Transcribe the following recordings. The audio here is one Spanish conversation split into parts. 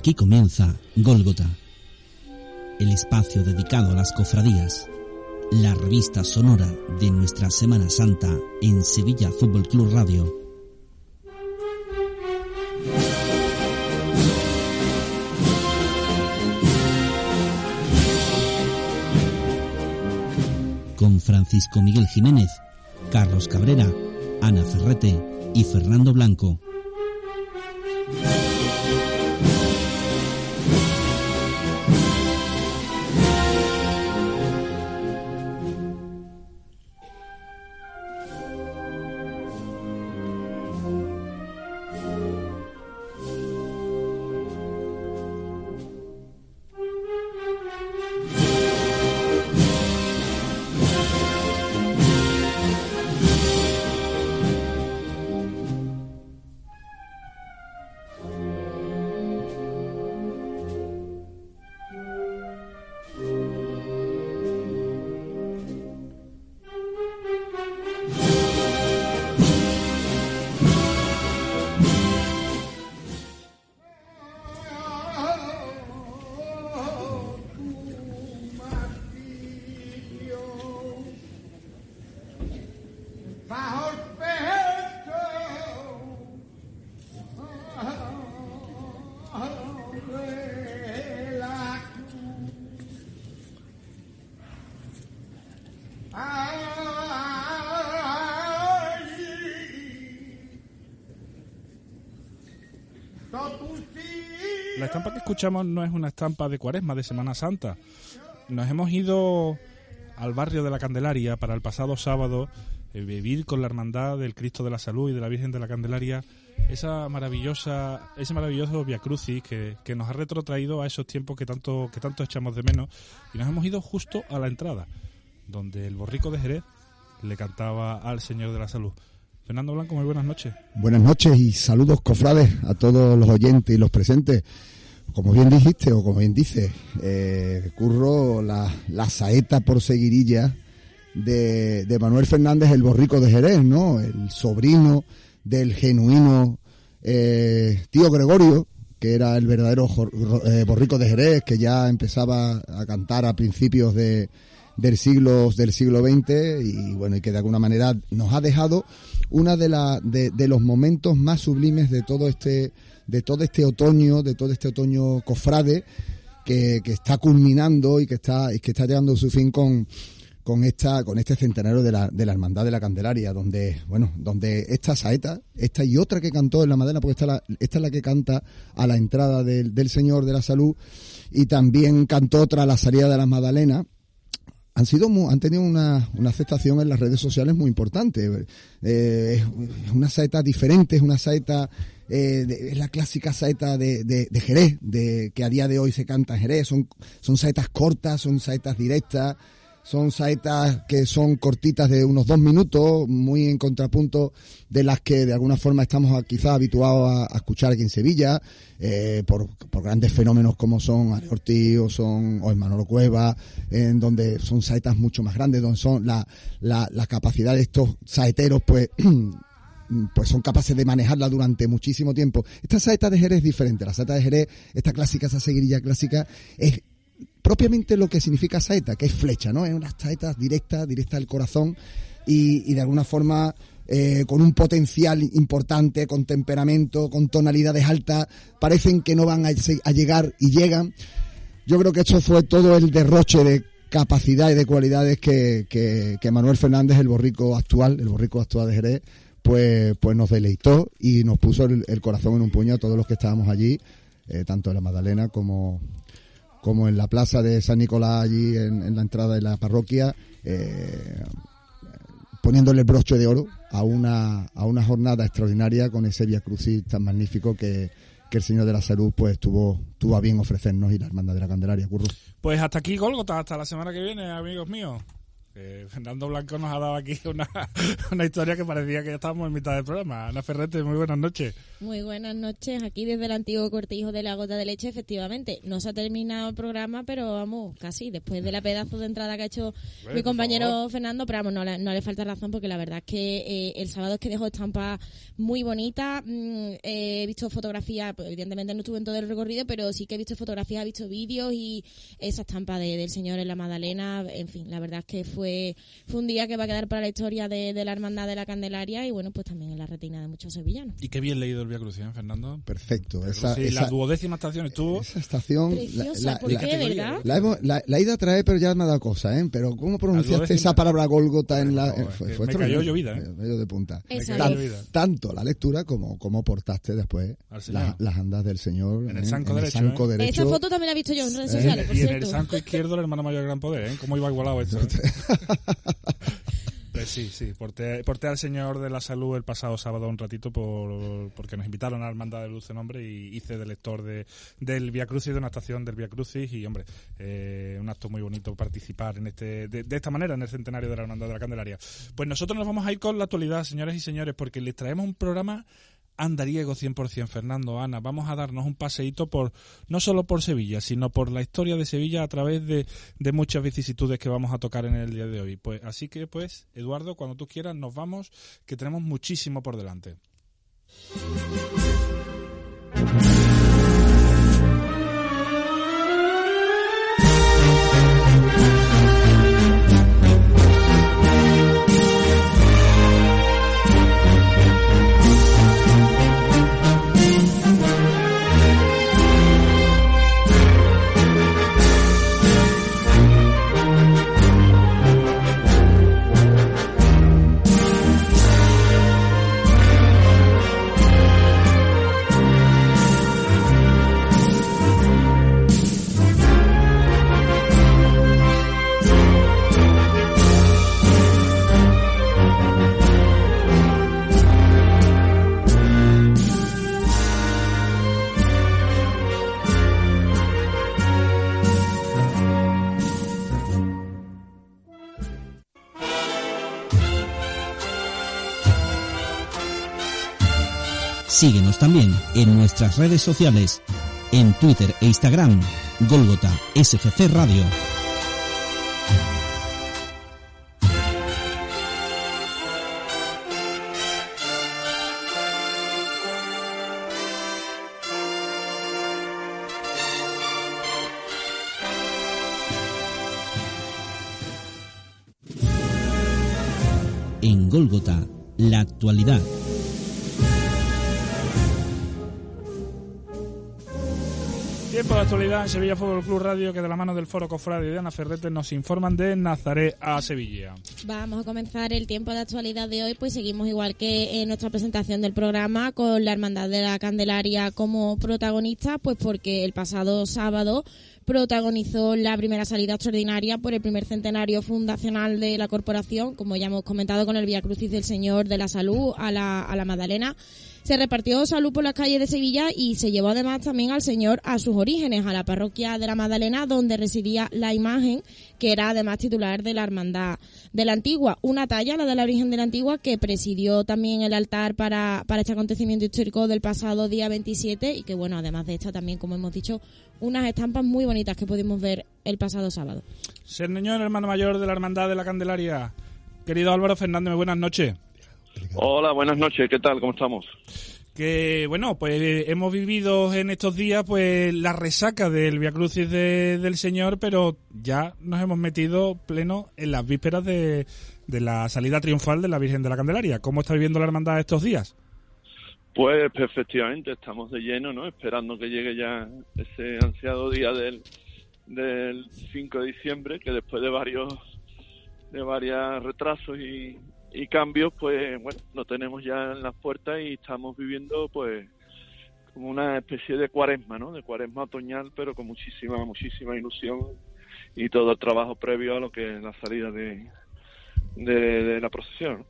Aquí comienza Gólgota, el espacio dedicado a las cofradías, la revista sonora de nuestra Semana Santa en Sevilla Fútbol Club Radio. Con Francisco Miguel Jiménez, Carlos Cabrera, Ana Ferrete y Fernando Blanco. La estampa que escuchamos no es una estampa de Cuaresma, de Semana Santa. Nos hemos ido al barrio de la Candelaria para el pasado sábado vivir con la Hermandad del Cristo de la Salud y de la Virgen de la Candelaria ese maravilloso Via Crucis que nos ha retrotraído a esos tiempos que tanto echamos de menos, y nos hemos ido justo a la entrada, donde el Borrico de Jerez le cantaba al Señor de la Salud. Fernando Blanco, muy buenas noches. Buenas noches y saludos, cofrades, a todos los oyentes y los presentes. Como bien dijiste, o como bien dices, Curro, la saeta por seguirilla de Manuel Fernández, el Borrico de Jerez, ¿no? El sobrino del genuino tío Gregorio, que era el verdadero Borrico de Jerez, que ya empezaba a cantar a principios del siglo XX, y bueno, y que de alguna manera nos ha dejado una de los momentos más sublimes de todo este otoño cofrade que está culminando y que está llegando a su fin con este centenario de la Hermandad de la Candelaria, donde esta saeta, esta y otra que cantó en la Madalena, porque esta es la que canta a la entrada del Señor de la Salud, y también cantó otra a la salida de la Magdalena, han tenido una aceptación en las redes sociales muy importante. Es una saeta diferente, es una saeta, es la clásica saeta de Jerez, que a día de hoy se canta en Jerez. Son saetas cortas, son saetas directas, son saetas que son cortitas de unos 2 minutos, muy en contrapunto de las que de alguna forma estamos quizás habituados a escuchar aquí en Sevilla, por grandes fenómenos como son Are Ortiz o el Manolo Cueva, en donde son saetas mucho más grandes, donde son la capacidad de estos saeteros, pues son capaces de manejarla durante muchísimo tiempo. Esta saeta de Jerez es diferente. La saeta de Jerez, esta clásica, esa seguirilla clásica, es propiamente lo que significa saeta, que es flecha, ¿no? Es una saeta directa al corazón, y de alguna forma con un potencial importante, con temperamento, con tonalidades altas, parecen que no van a llegar y llegan. Yo creo que esto fue todo el derroche de capacidad y de cualidades que Manuel Fernández, el borrico actual de Jerez, pues nos deleitó y nos puso el corazón en un puño a todos los que estábamos allí, tanto en la Magdalena como en la plaza de San Nicolás, allí en la entrada de la parroquia, poniéndole el broche de oro a una jornada extraordinaria con ese Via Crucis tan magnífico que el Señor de la Salud pues tuvo a bien ofrecernos, y la Hermandad de la Candelaria. Curro. Pues hasta aquí Gólgota, hasta la semana que viene, amigos míos. Fernando Blanco nos ha dado aquí una historia que parecía que ya estábamos en mitad del programa. Ana Ferrete, muy buenas noches. Muy buenas noches, aquí desde el antiguo cortijo de la Gota de Leche, efectivamente. No se ha terminado el programa, pero vamos, casi, después de la pedazo de entrada que ha hecho mi compañero Fernando, pero vamos, no le falta razón, porque la verdad es que el sábado es que dejó estampa muy bonita. He visto fotografías, pues, evidentemente no estuve en todo el recorrido, pero sí que he visto fotografías, he visto vídeos, y esa estampa del Señor en la Magdalena, en fin, la verdad es que fue un día que va a quedar para la historia de la Hermandad de la Candelaria, y bueno, pues también en la retina de muchos sevillanos. Y qué bien leído el Vía Crucis, Fernando. Perfecto. La 12ª estación estuvo. Esa estación. Preciosa, ¿por qué, verdad? La he ido a traer, pero ya me ha dado cosa, ¿eh? Pero ¿cómo pronunciaste esa palabra Gólgota en la. Me cayó llovida, ¿eh? Medio de punta. Tanto la lectura como portaste después las andas del Señor en el zanco derecho. Esa foto también la he visto yo en redes sociales, por y cierto. en el zanco izquierdo, el hermano mayor de Gran Poder, ¿eh? Cómo iba igualado esto, ¿eh? Pues sí, porté al Señor de la Salud el pasado sábado un ratito porque nos invitaron a la Hermandad de Dulce Nombre, y hice de lector del Vía Crucis, de una estación del Vía Crucis, y hombre, un acto muy bonito participar en de esta manera en el centenario de la Hermandad de la Candelaria. Pues nosotros nos vamos a ir con la actualidad, señoras y señores, porque les traemos un programa andariego 100%, Fernando, Ana. Vamos a darnos un paseíto no solo por Sevilla, sino por la historia de Sevilla a través de muchas vicisitudes que vamos a tocar en el día de hoy. Pues así que, pues, Eduardo, cuando tú quieras nos vamos, que tenemos muchísimo por delante. Síguenos también en nuestras redes sociales, en Twitter e Instagram, Gólgota SFC Radio. En Gólgota, la actualidad. Tiempo de actualidad en Sevilla Fútbol Club Radio, que de la mano del Foro Cofrade de Ana Ferrete nos informan de Nazaret a Sevilla. Vamos a comenzar el tiempo de actualidad de hoy, pues seguimos igual que en nuestra presentación del programa, con la Hermandad de la Candelaria como protagonista, pues porque el pasado sábado protagonizó la primera salida extraordinaria por el primer centenario fundacional de la corporación, como ya hemos comentado, con el Vía Crucis del Señor de la Salud a la Magdalena. Se repartió salud por las calles de Sevilla y se llevó además también al Señor a sus orígenes, a la parroquia de la Magdalena, donde residía la imagen, que era además titular de la Hermandad de la Antigua. Una talla, la de la Virgen de la Antigua, que presidió también el altar para este acontecimiento histórico del pasado día 27, y que, bueno, además de esta también, como hemos dicho, unas estampas muy bonitas que pudimos ver el pasado sábado. Señor hermano mayor de la Hermandad de la Candelaria, querido Álvaro Fernández, muy buenas noches. Hola, buenas noches, ¿qué tal? ¿Cómo estamos? Que bueno, pues hemos vivido en estos días pues la resaca del Vía Crucis del Señor, pero ya nos hemos metido pleno en las vísperas de la salida triunfal de la Virgen de la Candelaria. ¿Cómo está viviendo la hermandad estos días? Pues efectivamente, estamos de lleno, ¿no? Esperando que llegue ya ese ansiado día del 5 de diciembre, que después de varios retrasos y cambios, pues bueno, lo tenemos ya en las puertas y estamos viviendo pues como una especie de cuaresma, ¿no? De cuaresma otoñal, pero con muchísima ilusión y todo el trabajo previo a lo que es la salida de la procesión.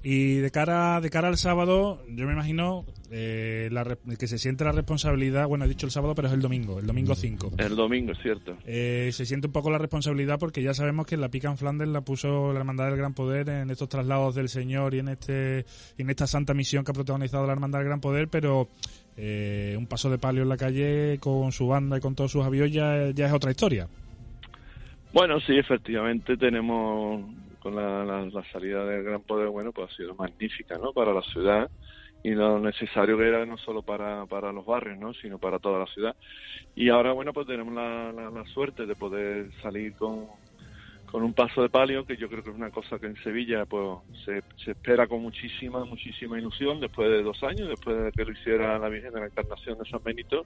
Y de cara al sábado, yo me imagino que se siente la responsabilidad, bueno, he dicho el sábado, pero es el domingo 5. El domingo, es cierto. Se siente un poco la responsabilidad porque ya sabemos que la pica en Flandes la puso la Hermandad del Gran Poder en estos traslados del Señor y en esta santa misión que ha protagonizado la Hermandad del Gran Poder, pero un paso de palio en la calle con su banda y con todos sus avíos ya es otra historia. Bueno, sí, efectivamente tenemos con la salida del Gran Poder, bueno, pues ha sido magnífica, ¿no? Para la ciudad y lo necesario que era no solo para los barrios, ¿no? Sino para toda la ciudad. Y ahora, bueno, pues tenemos la suerte de poder salir con un paso de palio, que yo creo que es una cosa que en Sevilla pues se espera con muchísima ilusión después de 2 años, después de que lo hiciera la Virgen de la Encarnación de San Benito.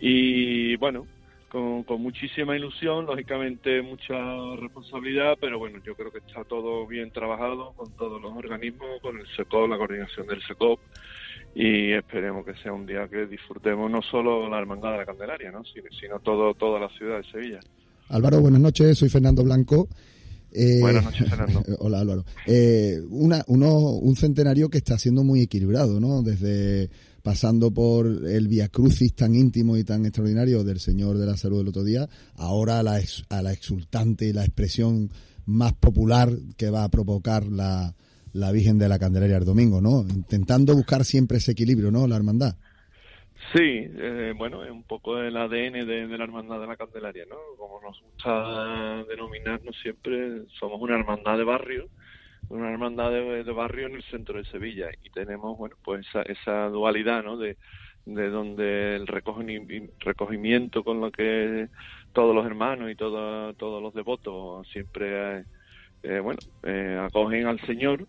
Y bueno, con muchísima ilusión, lógicamente mucha responsabilidad, pero bueno, yo creo que está todo bien trabajado con todos los organismos, con el SECOP, la coordinación del SECOP, y esperemos que sea un día que disfrutemos no solo la Hermandad de la Candelaria, ¿no? sino toda la ciudad de Sevilla. Álvaro, buenas noches, soy Fernando Blanco. Buenas noches, Fernando. Hola, Álvaro. Un centenario que está siendo muy equilibrado, ¿no? Desde pasando por el Vía Crucis tan íntimo y tan extraordinario del Señor de la Salud del otro día, ahora a la exultante y la expresión más popular que va a provocar la Virgen de la Candelaria el domingo, ¿no? Intentando buscar siempre ese equilibrio, ¿no? La hermandad. Sí, bueno, es un poco el ADN de la Hermandad de la Candelaria, ¿no? Como nos gusta denominarnos siempre, somos una hermandad de barrio, una hermandad de barrio en el centro de Sevilla, y tenemos, bueno, pues esa dualidad, ¿no? De donde el recogimiento con lo que todos los hermanos y todos los devotos siempre, acogen al Señor.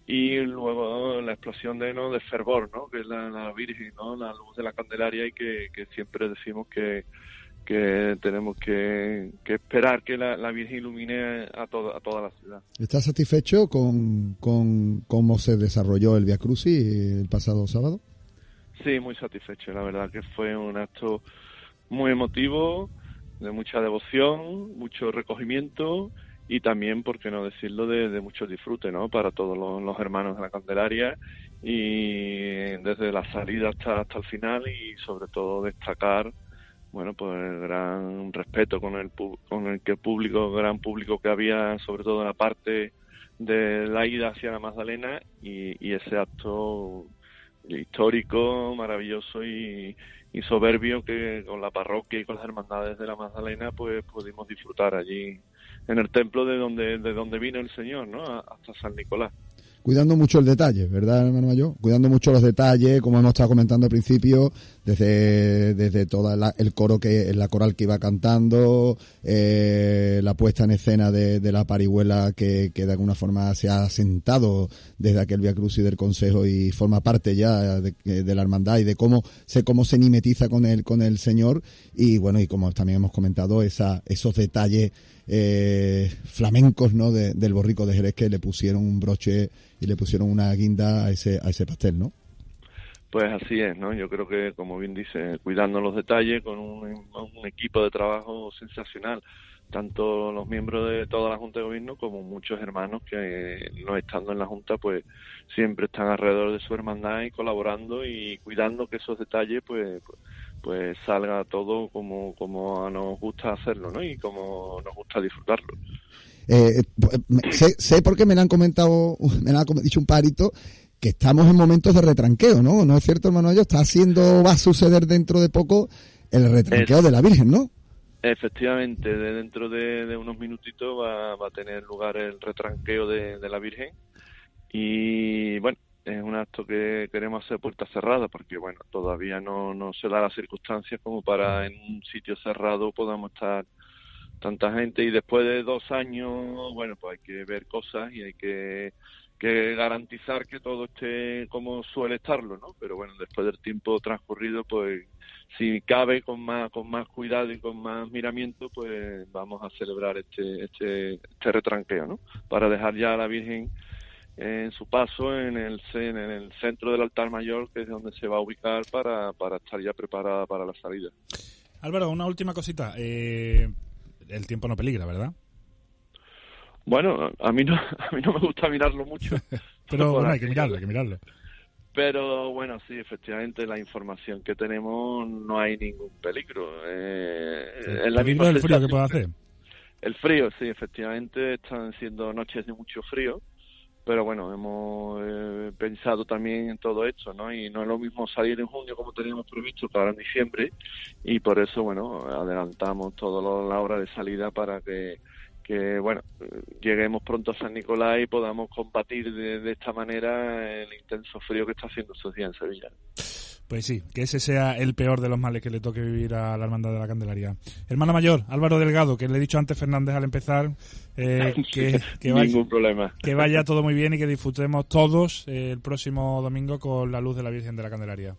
Y luego la explosión de fervor, ¿no? Que es la Virgen, ¿no? La luz de la Candelaria, y que siempre decimos que tenemos que esperar que la Virgen ilumine a toda la ciudad. ¿Estás satisfecho con cómo se desarrolló el Vía Crucis el pasado sábado? Sí, muy satisfecho. La verdad que fue un acto muy emotivo, de mucha devoción, mucho recogimiento, y también, por qué no decirlo, de mucho disfrute, ¿no? Para todos los hermanos de la Candelaria, y desde la salida hasta el final, y sobre todo destacar, bueno, pues el gran respeto con el gran público que había, sobre todo en la parte de la ida hacia la Magdalena, y ese acto histórico, maravilloso y soberbio que con la parroquia y con las hermandades de la Magdalena pues pudimos disfrutar allí en el templo de donde vino el Señor, ¿no? Hasta San Nicolás. Cuidando mucho el detalle, ¿verdad, hermano mayor? Cuidando mucho los detalles, como hemos estado comentando al principio, desde toda el coro la coral que iba cantando, la puesta en escena de la parihuela que de alguna forma se ha asentado desde aquel Vía Crucis del Consejo y forma parte ya de la hermandad, y de cómo se mimetiza con el Señor, y bueno, y como también hemos comentado, esos detalles flamencos, ¿no? Del borrico de Jerez, que le pusieron un broche y le pusieron una guinda a ese pastel, ¿no? Pues así es, ¿no? Yo creo que, como bien dice, cuidando los detalles, con un equipo de trabajo sensacional, tanto los miembros de toda la Junta de Gobierno como muchos hermanos que, no estando en la Junta, pues siempre están alrededor de su hermandad y colaborando y cuidando que esos detalles pues salga todo como nos gusta hacerlo, ¿no? Y como nos gusta disfrutarlo. Sé porque me lo han comentado, dicho un parito, que estamos en momentos de retranqueo, ¿no? ¿No es cierto, hermano? Va a suceder dentro de poco el retranqueo de la Virgen, ¿no? Efectivamente, dentro de unos minutitos va a tener lugar el retranqueo de la Virgen, y bueno, es un acto que queremos hacer puertas cerradas, porque bueno, todavía no se da las circunstancias como para en un sitio cerrado podamos estar tanta gente, y después de 2 años, bueno, pues hay que ver cosas y hay que garantizar que todo esté como suele estarlo, ¿no? Pero bueno, después del tiempo transcurrido, pues si cabe con más cuidado y con más miramiento, pues vamos a celebrar este retranqueo, ¿no? Para dejar ya a la Virgen en su paso en el centro del altar mayor, que es donde se va a ubicar para estar ya preparada para la salida. Álvaro, una última cosita. El tiempo no peligra, ¿verdad? Bueno, a mí no me gusta mirarlo mucho, Pero bueno, hay que mirarlo. Pero bueno, sí, efectivamente, la información que tenemos no hay ningún peligro. ¿El peligro del frío que puede hacer? El frío, sí, efectivamente, están siendo noches de mucho frío, pero bueno, hemos pensado también en todo esto, ¿no? Y no es lo mismo salir en junio como teníamos previsto que ahora en diciembre, y por eso, bueno, adelantamos toda la hora de salida para que bueno, lleguemos pronto a San Nicolás y podamos combatir de esta manera el intenso frío que está haciendo estos días en Sevilla. Pues sí, que ese sea el peor de los males que le toque vivir a la Hermandad de la Candelaria. Hermana mayor, Álvaro Delgado, que le he dicho antes Fernández al empezar, que ningún problema. Que vaya todo muy bien y que disfrutemos todos el próximo domingo con la luz de la Virgen de la Candelaria.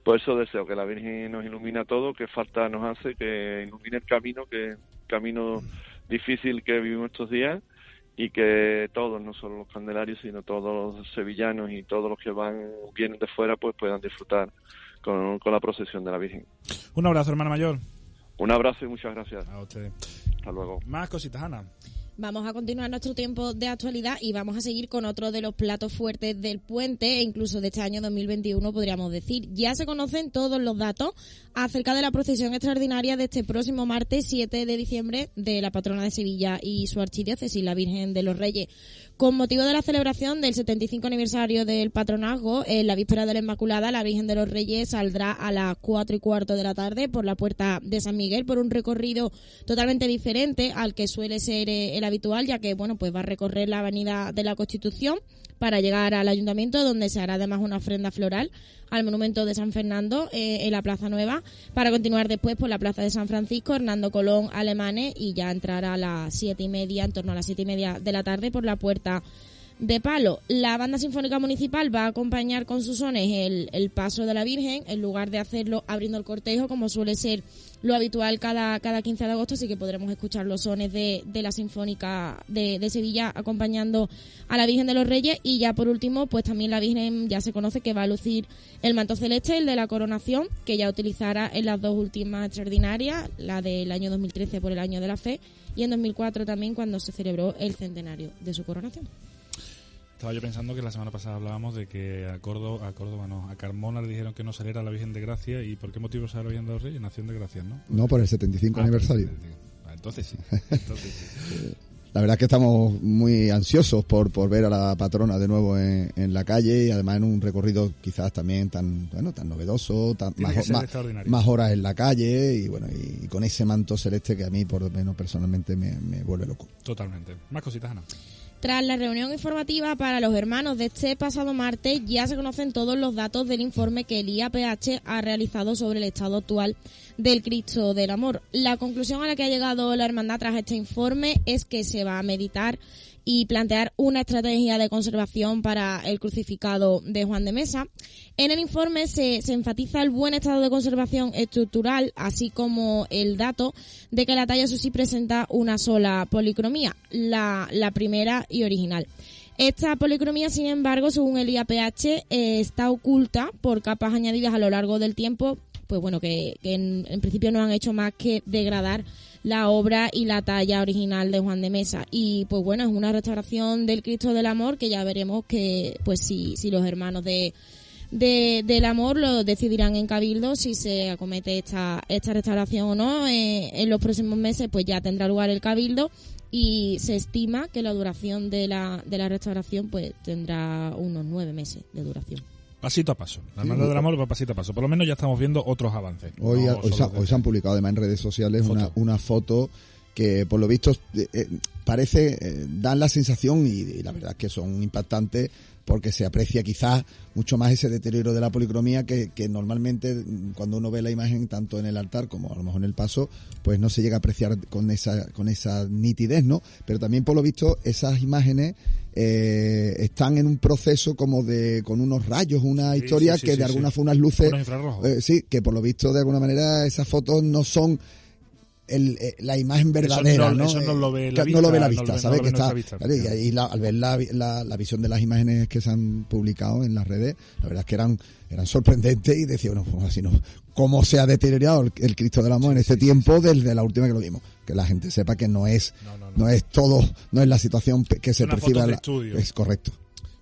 Por eso deseo que la Virgen nos ilumine a todos, que falta nos hace, que ilumine el camino difícil que vivimos estos días, y que todos, no solo los candelarios, sino todos los sevillanos y todos los que vienen de fuera, pues puedan disfrutar con la procesión de la Virgen. Un abrazo, hermana mayor. Un abrazo y muchas gracias. A usted. Hasta luego. Más cositas, Ana. Vamos a continuar nuestro tiempo de actualidad y vamos a seguir con otro de los platos fuertes del puente e incluso de este año 2021, podríamos decir. Ya se conocen todos los datos acerca de la procesión extraordinaria de este próximo martes 7 de diciembre de la patrona de Sevilla y su archidiócesis, la Virgen de los Reyes. Con motivo de la celebración del 75 aniversario del patronazgo, en la víspera de la Inmaculada, la Virgen de los Reyes saldrá a las 4:15 de la tarde por la puerta de San Miguel por un recorrido totalmente diferente al que suele ser el habitual, ya que bueno, pues va a recorrer la Avenida de la Constitución para llegar al Ayuntamiento, donde se hará además una ofrenda floral al monumento de San Fernando en la Plaza Nueva, para continuar después por la Plaza de San Francisco, Hernando Colón, Alemanes, y ya entrar a las 7:30, en torno a las 7:30 de la tarde, por la Puerta de Palo. La Banda Sinfónica Municipal va a acompañar con sus sones el paso de la Virgen, en lugar de hacerlo abriendo el cortejo, como suele ser lo habitual cada 15 de agosto, así que podremos escuchar los sones de la Sinfónica de Sevilla acompañando a la Virgen de los Reyes. Y ya por último, pues también la Virgen ya se conoce que va a lucir el manto celeste, el de la coronación, que ya utilizará en las dos últimas extraordinarias, la del año 2013 por el Año de la Fe y en 2004 también, cuando se celebró el centenario de su coronación. Estaba yo pensando que la semana pasada hablábamos de que a Carmona le dijeron que no saliera la Virgen de Gracia. ¿Y por qué motivo sale la Virgen de los Reyes? Nación de Gracia, ¿no? No, por el 75 aniversario. Entonces sí. La verdad es que estamos muy ansiosos por ver a la patrona de nuevo en la calle, y además en un recorrido quizás también tan novedoso, más horas en la calle, y bueno, y con ese manto celeste que a mí por lo menos personalmente me vuelve loco. Totalmente. Más cositas, Ana. Tras la reunión informativa para los hermanos de este pasado martes, ya se conocen todos los datos del informe que el IAPH ha realizado sobre el estado actual del Cristo del Amor. La conclusión a la que ha llegado la hermandad tras este informe es que se va a meditar y plantear una estrategia de conservación para el crucificado de Juan de Mesa. En el informe se enfatiza el buen estado de conservación estructural, así como el dato de que la talla sí presenta una sola policromía, la primera y original. Esta policromía, sin embargo, según el IAPH, está oculta por capas añadidas a lo largo del tiempo, pues bueno, que en principio no han hecho más que degradar la obra y la talla original de Juan de Mesa. Y pues bueno, es una restauración del Cristo del Amor que ya veremos que pues si los hermanos del Amor lo decidirán en Cabildo, si se acomete esta restauración o no. En los próximos meses pues ya tendrá lugar el Cabildo, y se estima que la duración de la restauración pues tendrá unos 9 meses de duración. Pasito a paso. La Hermandad del Amor va pasito a paso. Por lo menos ya estamos viendo otros avances. Hoy se han publicado además en redes sociales una foto que por lo visto dan la sensación, y la verdad es que son impactantes, porque se aprecia quizás mucho más ese deterioro de la policromía que normalmente cuando uno ve la imagen tanto en el altar como a lo mejor en el paso, pues no se llega a apreciar con esa nitidez, ¿no? Pero también por lo visto esas imágenes están en un proceso como con unos rayos, una historia que de alguna forma, unas luces, que por lo visto de alguna manera esas fotos no son la imagen verdadera, ¿no? Eso no lo ve la vista, ¿sabes? Y ahí al ver la visión de las imágenes que se han publicado en las redes, la verdad es que eran sorprendentes, y decía, bueno, pues así no, cómo se ha deteriorado el Cristo del Amor en este tiempo desde la última que lo vimos. Que la gente sepa que no es todo, no es la situación que se percibe. Es correcto.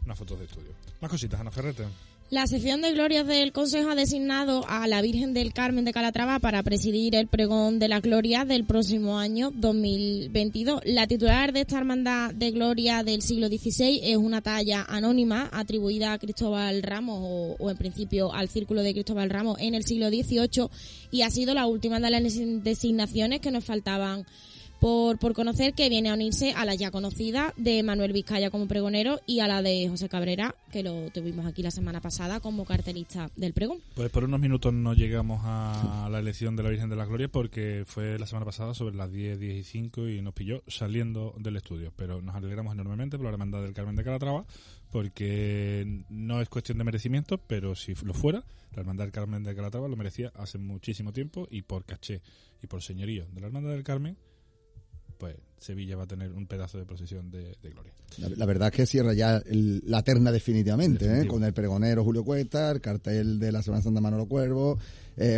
unas fotos de estudio. Más cositas, Ana Ferrete. La sección de glorias del Consejo ha designado a la Virgen del Carmen de Calatrava para presidir el pregón de la gloria del próximo año 2022. La titular de esta hermandad de gloria del siglo XVI es una talla anónima atribuida a Cristóbal Ramos o en principio al Círculo de Cristóbal Ramos en el siglo XVIII y ha sido la última de las designaciones que nos faltaban por conocer, que viene a unirse a la ya conocida de Manuel Vizcaya como pregonero y a la de José Cabrera, que lo tuvimos aquí la semana pasada como cartelista del pregón. Pues por unos minutos no llegamos a la elección de la Virgen de las Glorias porque fue la semana pasada sobre las 10:15 y nos pilló saliendo del estudio, pero nos alegramos enormemente por la Hermandad del Carmen de Calatrava, porque no es cuestión de merecimiento, pero si lo fuera, la Hermandad del Carmen de Calatrava lo merecía hace muchísimo tiempo, y por caché y por señorío de la Hermandad del Carmen, pues Sevilla va a tener un pedazo de procesión de gloria. La verdad es que cierra ya la terna definitivamente, con el pregonero Julio Cuesta, el cartel de la Semana Santa Manolo Cuervo,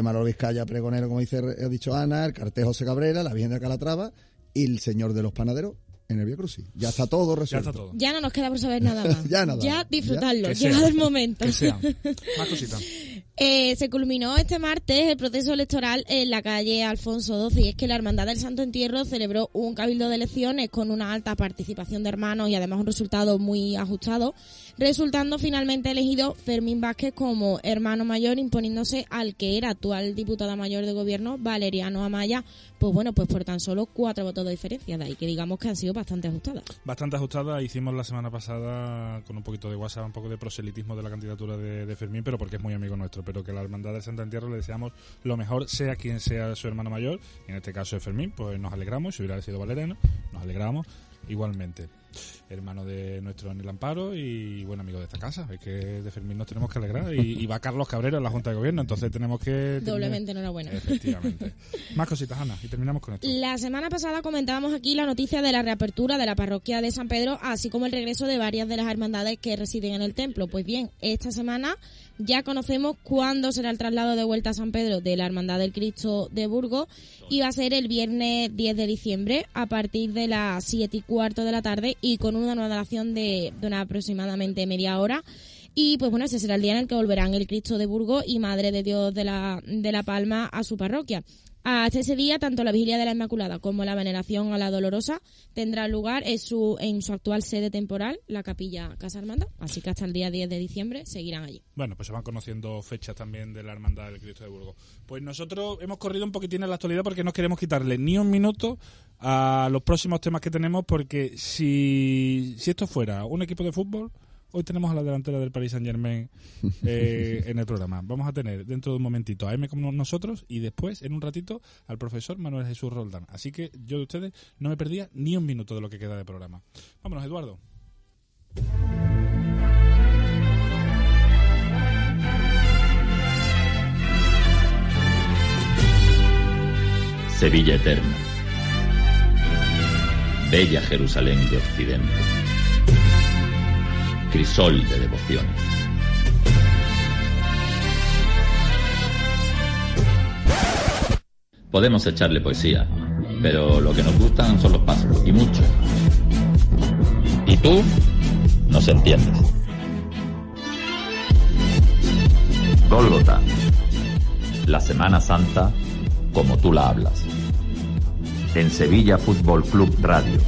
Manolo Vizcaya pregonero, como ha dicho Ana, el cartel José Cabrera, la Virgen de Calatrava y el Señor de los Panaderos en el Vía Crucis. Ya está todo resuelto. Ya está todo. Ya no nos queda por saber nada más. ya disfrutarlo, llegado el momento. Que sea. Más cositas. Se culminó este martes el proceso electoral en la calle Alfonso XII, y es que la Hermandad del Santo Entierro celebró un cabildo de elecciones con una alta participación de hermanos y además un resultado muy ajustado, resultando finalmente elegido Fermín Vázquez como hermano mayor, imponiéndose al que era actual diputada mayor de gobierno, Valeriano Amaya, pues por tan solo 4 votos de diferencia, de ahí que digamos que han sido bastante ajustadas. Bastante ajustadas. Hicimos la semana pasada con un poquito de WhatsApp, un poco de proselitismo de la candidatura de Fermín, pero porque es muy amigo nuestro, pero que la Hermandad del Santo Entierro le deseamos lo mejor, sea quien sea su hermano mayor, y en este caso es Fermín, pues nos alegramos. Si hubiera sido Valeriano, nos alegramos igualmente. Hermano de nuestro Anel Amparo y buen amigo de esta casa. Es que de Fermín nos tenemos que alegrar, y va Carlos Cabrera en la Junta de Gobierno, entonces tenemos que... Doblemente enhorabuena. Efectivamente. Más cositas, Ana, y terminamos con esto. La semana pasada comentábamos aquí la noticia de la reapertura de la parroquia de San Pedro, así como el regreso de varias de las hermandades que residen en el templo. Pues bien, esta semana ya conocemos cuándo será el traslado de vuelta a San Pedro de la Hermandad del Cristo de Burgos, y va a ser el viernes 10 de diciembre a partir de las 7:15 de la tarde, y con una nueva duración de una aproximadamente media hora. Y pues ese será el día en el que volverán el Cristo de Burgos y Madre de Dios de la Palma a su parroquia. Hasta ese día, tanto la Vigilia de la Inmaculada como la veneración a la Dolorosa tendrán lugar en su actual sede temporal, la Capilla Casa Hermandad, así que hasta el día 10 de diciembre seguirán allí. Bueno, pues se van conociendo fechas también de la Hermandad del Cristo de Burgos. Pues nosotros hemos corrido un poquitín en la actualidad porque no queremos quitarle ni un minuto a los próximos temas que tenemos, porque si esto fuera un equipo de fútbol, hoy tenemos a la delantera del Paris Saint-Germain en el programa. Vamos a tener dentro de un momentito a M como nosotros, y después, en un ratito, al profesor Manuel Jesús Roldán. Así que yo de ustedes no me perdía ni un minuto de lo que queda de programa. Vámonos, Eduardo. Sevilla eterna. Bella Jerusalén de Occidente. Crisol de devociones. Podemos echarle poesía, pero lo que nos gustan son los pasos, y mucho. Y tú nos entiendes. Gólgota. La Semana Santa como tú la hablas. En Sevilla Fútbol Club Radio.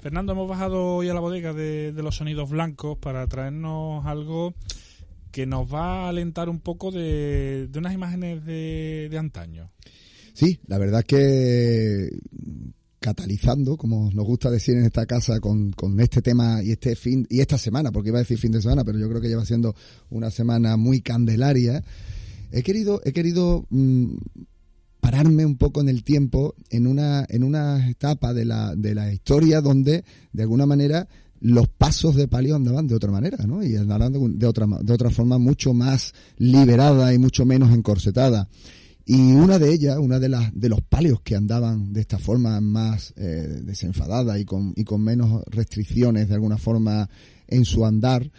Fernando, hemos bajado hoy a la bodega de los sonidos blancos para traernos algo que nos va a alentar un poco de unas imágenes de antaño. Sí, la verdad es que catalizando, como nos gusta decir en esta casa, con este tema y esta semana, porque iba a decir fin de semana, pero yo creo que lleva siendo una semana muy candelaria. He querido pararme un poco en el tiempo en una etapa de la historia donde de alguna manera los pasos de palio andaban de otra manera, ¿no? Y andaban de otra forma mucho más liberada y mucho menos encorsetada. Y una de los palios que andaban de esta forma más desenfadada y con menos restricciones de alguna forma en su andar,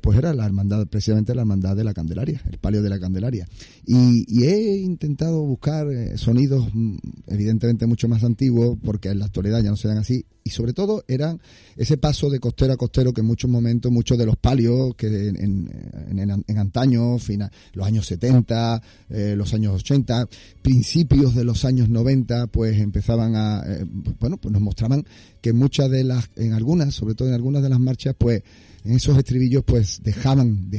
pues era la hermandad, precisamente la hermandad de la Candelaria, el palio de la Candelaria. Y he intentado buscar sonidos evidentemente mucho más antiguos, porque en la actualidad ya no se dan así, y sobre todo eran ese paso de costero a costero que en muchos momentos, muchos de los palios que en antaño, los años 70, los años 80, principios de los años 90, pues empezaban pues nos mostraban que en algunas, sobre todo en algunas de las marchas, pues en esos estribillos pues dejaban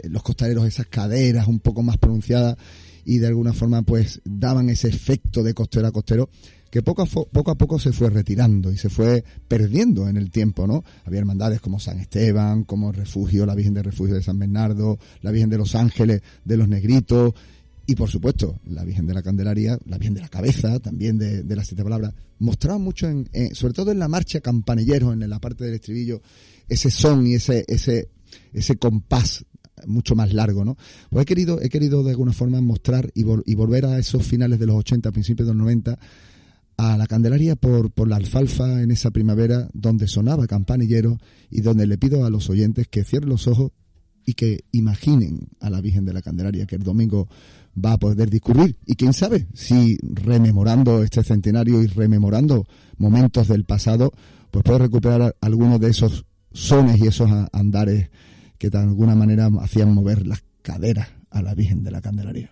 los costaleros esas caderas un poco más pronunciadas y de alguna forma pues daban ese efecto de costero a costero que poco a poco se fue retirando y se fue perdiendo en el tiempo, ¿no? Había hermandades como San Esteban, como Refugio, la Virgen de Refugio de San Bernardo, la Virgen de los Ángeles de los Negritos y por supuesto la Virgen de la Candelaria, la Virgen de la Cabeza, también de las 7 palabras. Mostraban mucho sobre todo en la marcha campanilleros, en la parte del estribillo, ese son y ese compás mucho más largo, ¿no? Pues he querido de alguna forma mostrar y volver a esos finales de los 80, principios de los 90, a la Candelaria por la alfalfa en esa primavera donde sonaba campanillero y donde le pido a los oyentes que cierren los ojos y que imaginen a la Virgen de la Candelaria que el domingo va a poder discurrir. Y quién sabe si rememorando este centenario y rememorando momentos del pasado, pues puede recuperar algunos de esos sones y esos andares que de alguna manera hacían mover las caderas a la Virgen de la Candelaria.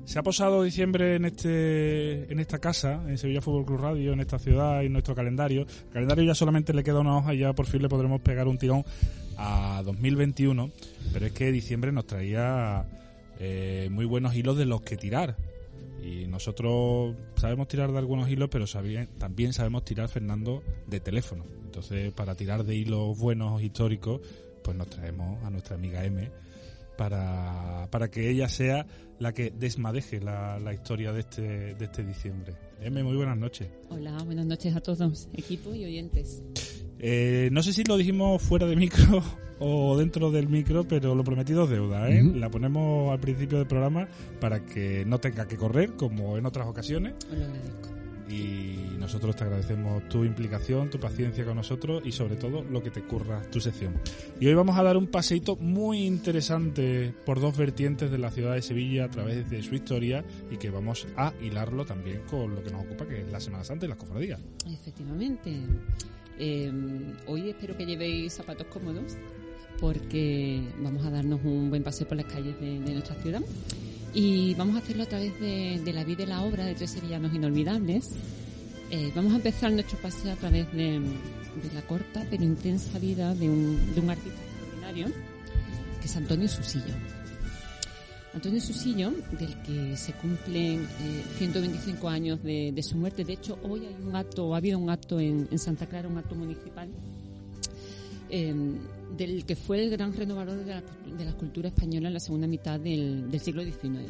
Se ha posado diciembre en esta casa, en Sevilla Fútbol Club Radio, en esta ciudad y en nuestro calendario. El calendario ya solamente le queda una hoja y ya por fin le podremos pegar un tirón a 2021, pero es que diciembre nos traía muy buenos hilos de los que tirar. Y nosotros sabemos tirar de algunos hilos, pero también sabemos tirar, Fernando, de teléfono. Entonces, para tirar de hilos buenos históricos, pues nos traemos a nuestra amiga M para que ella sea la que desmadeje la historia de este diciembre. M, muy buenas noches. Hola, buenas noches a todos, equipo y oyentes. No sé si lo dijimos fuera de micro o dentro del micro, pero lo prometido es deuda, ¿eh? La ponemos al principio del programa para que no tenga que correr, como en otras ocasiones. Os lo agradezco. y nosotros te agradecemos tu implicación, tu paciencia con nosotros y sobre todo lo que te curra tu sección. Y hoy vamos a dar un paseíto muy interesante por dos vertientes de la ciudad de Sevilla a través de su historia y que vamos a hilarlo también con lo que nos ocupa, que es la Semana Santa y las cofradías. Efectivamente. Hoy espero que llevéis zapatos cómodos porque vamos a darnos un buen paseo por las calles de nuestra ciudad. Y vamos a hacerlo a través de la vida y la obra de tres sevillanos inolvidables. Vamos a empezar nuestro paseo a través de la corta pero intensa vida de un artista extraordinario, que es Antonio Susillo. Antonio Susillo, del que se cumplen 125 años de su muerte. De hecho, hoy ha habido un acto en Santa Clara, un acto municipal, del que fue el gran renovador de la cultura española en la segunda mitad del siglo XIX.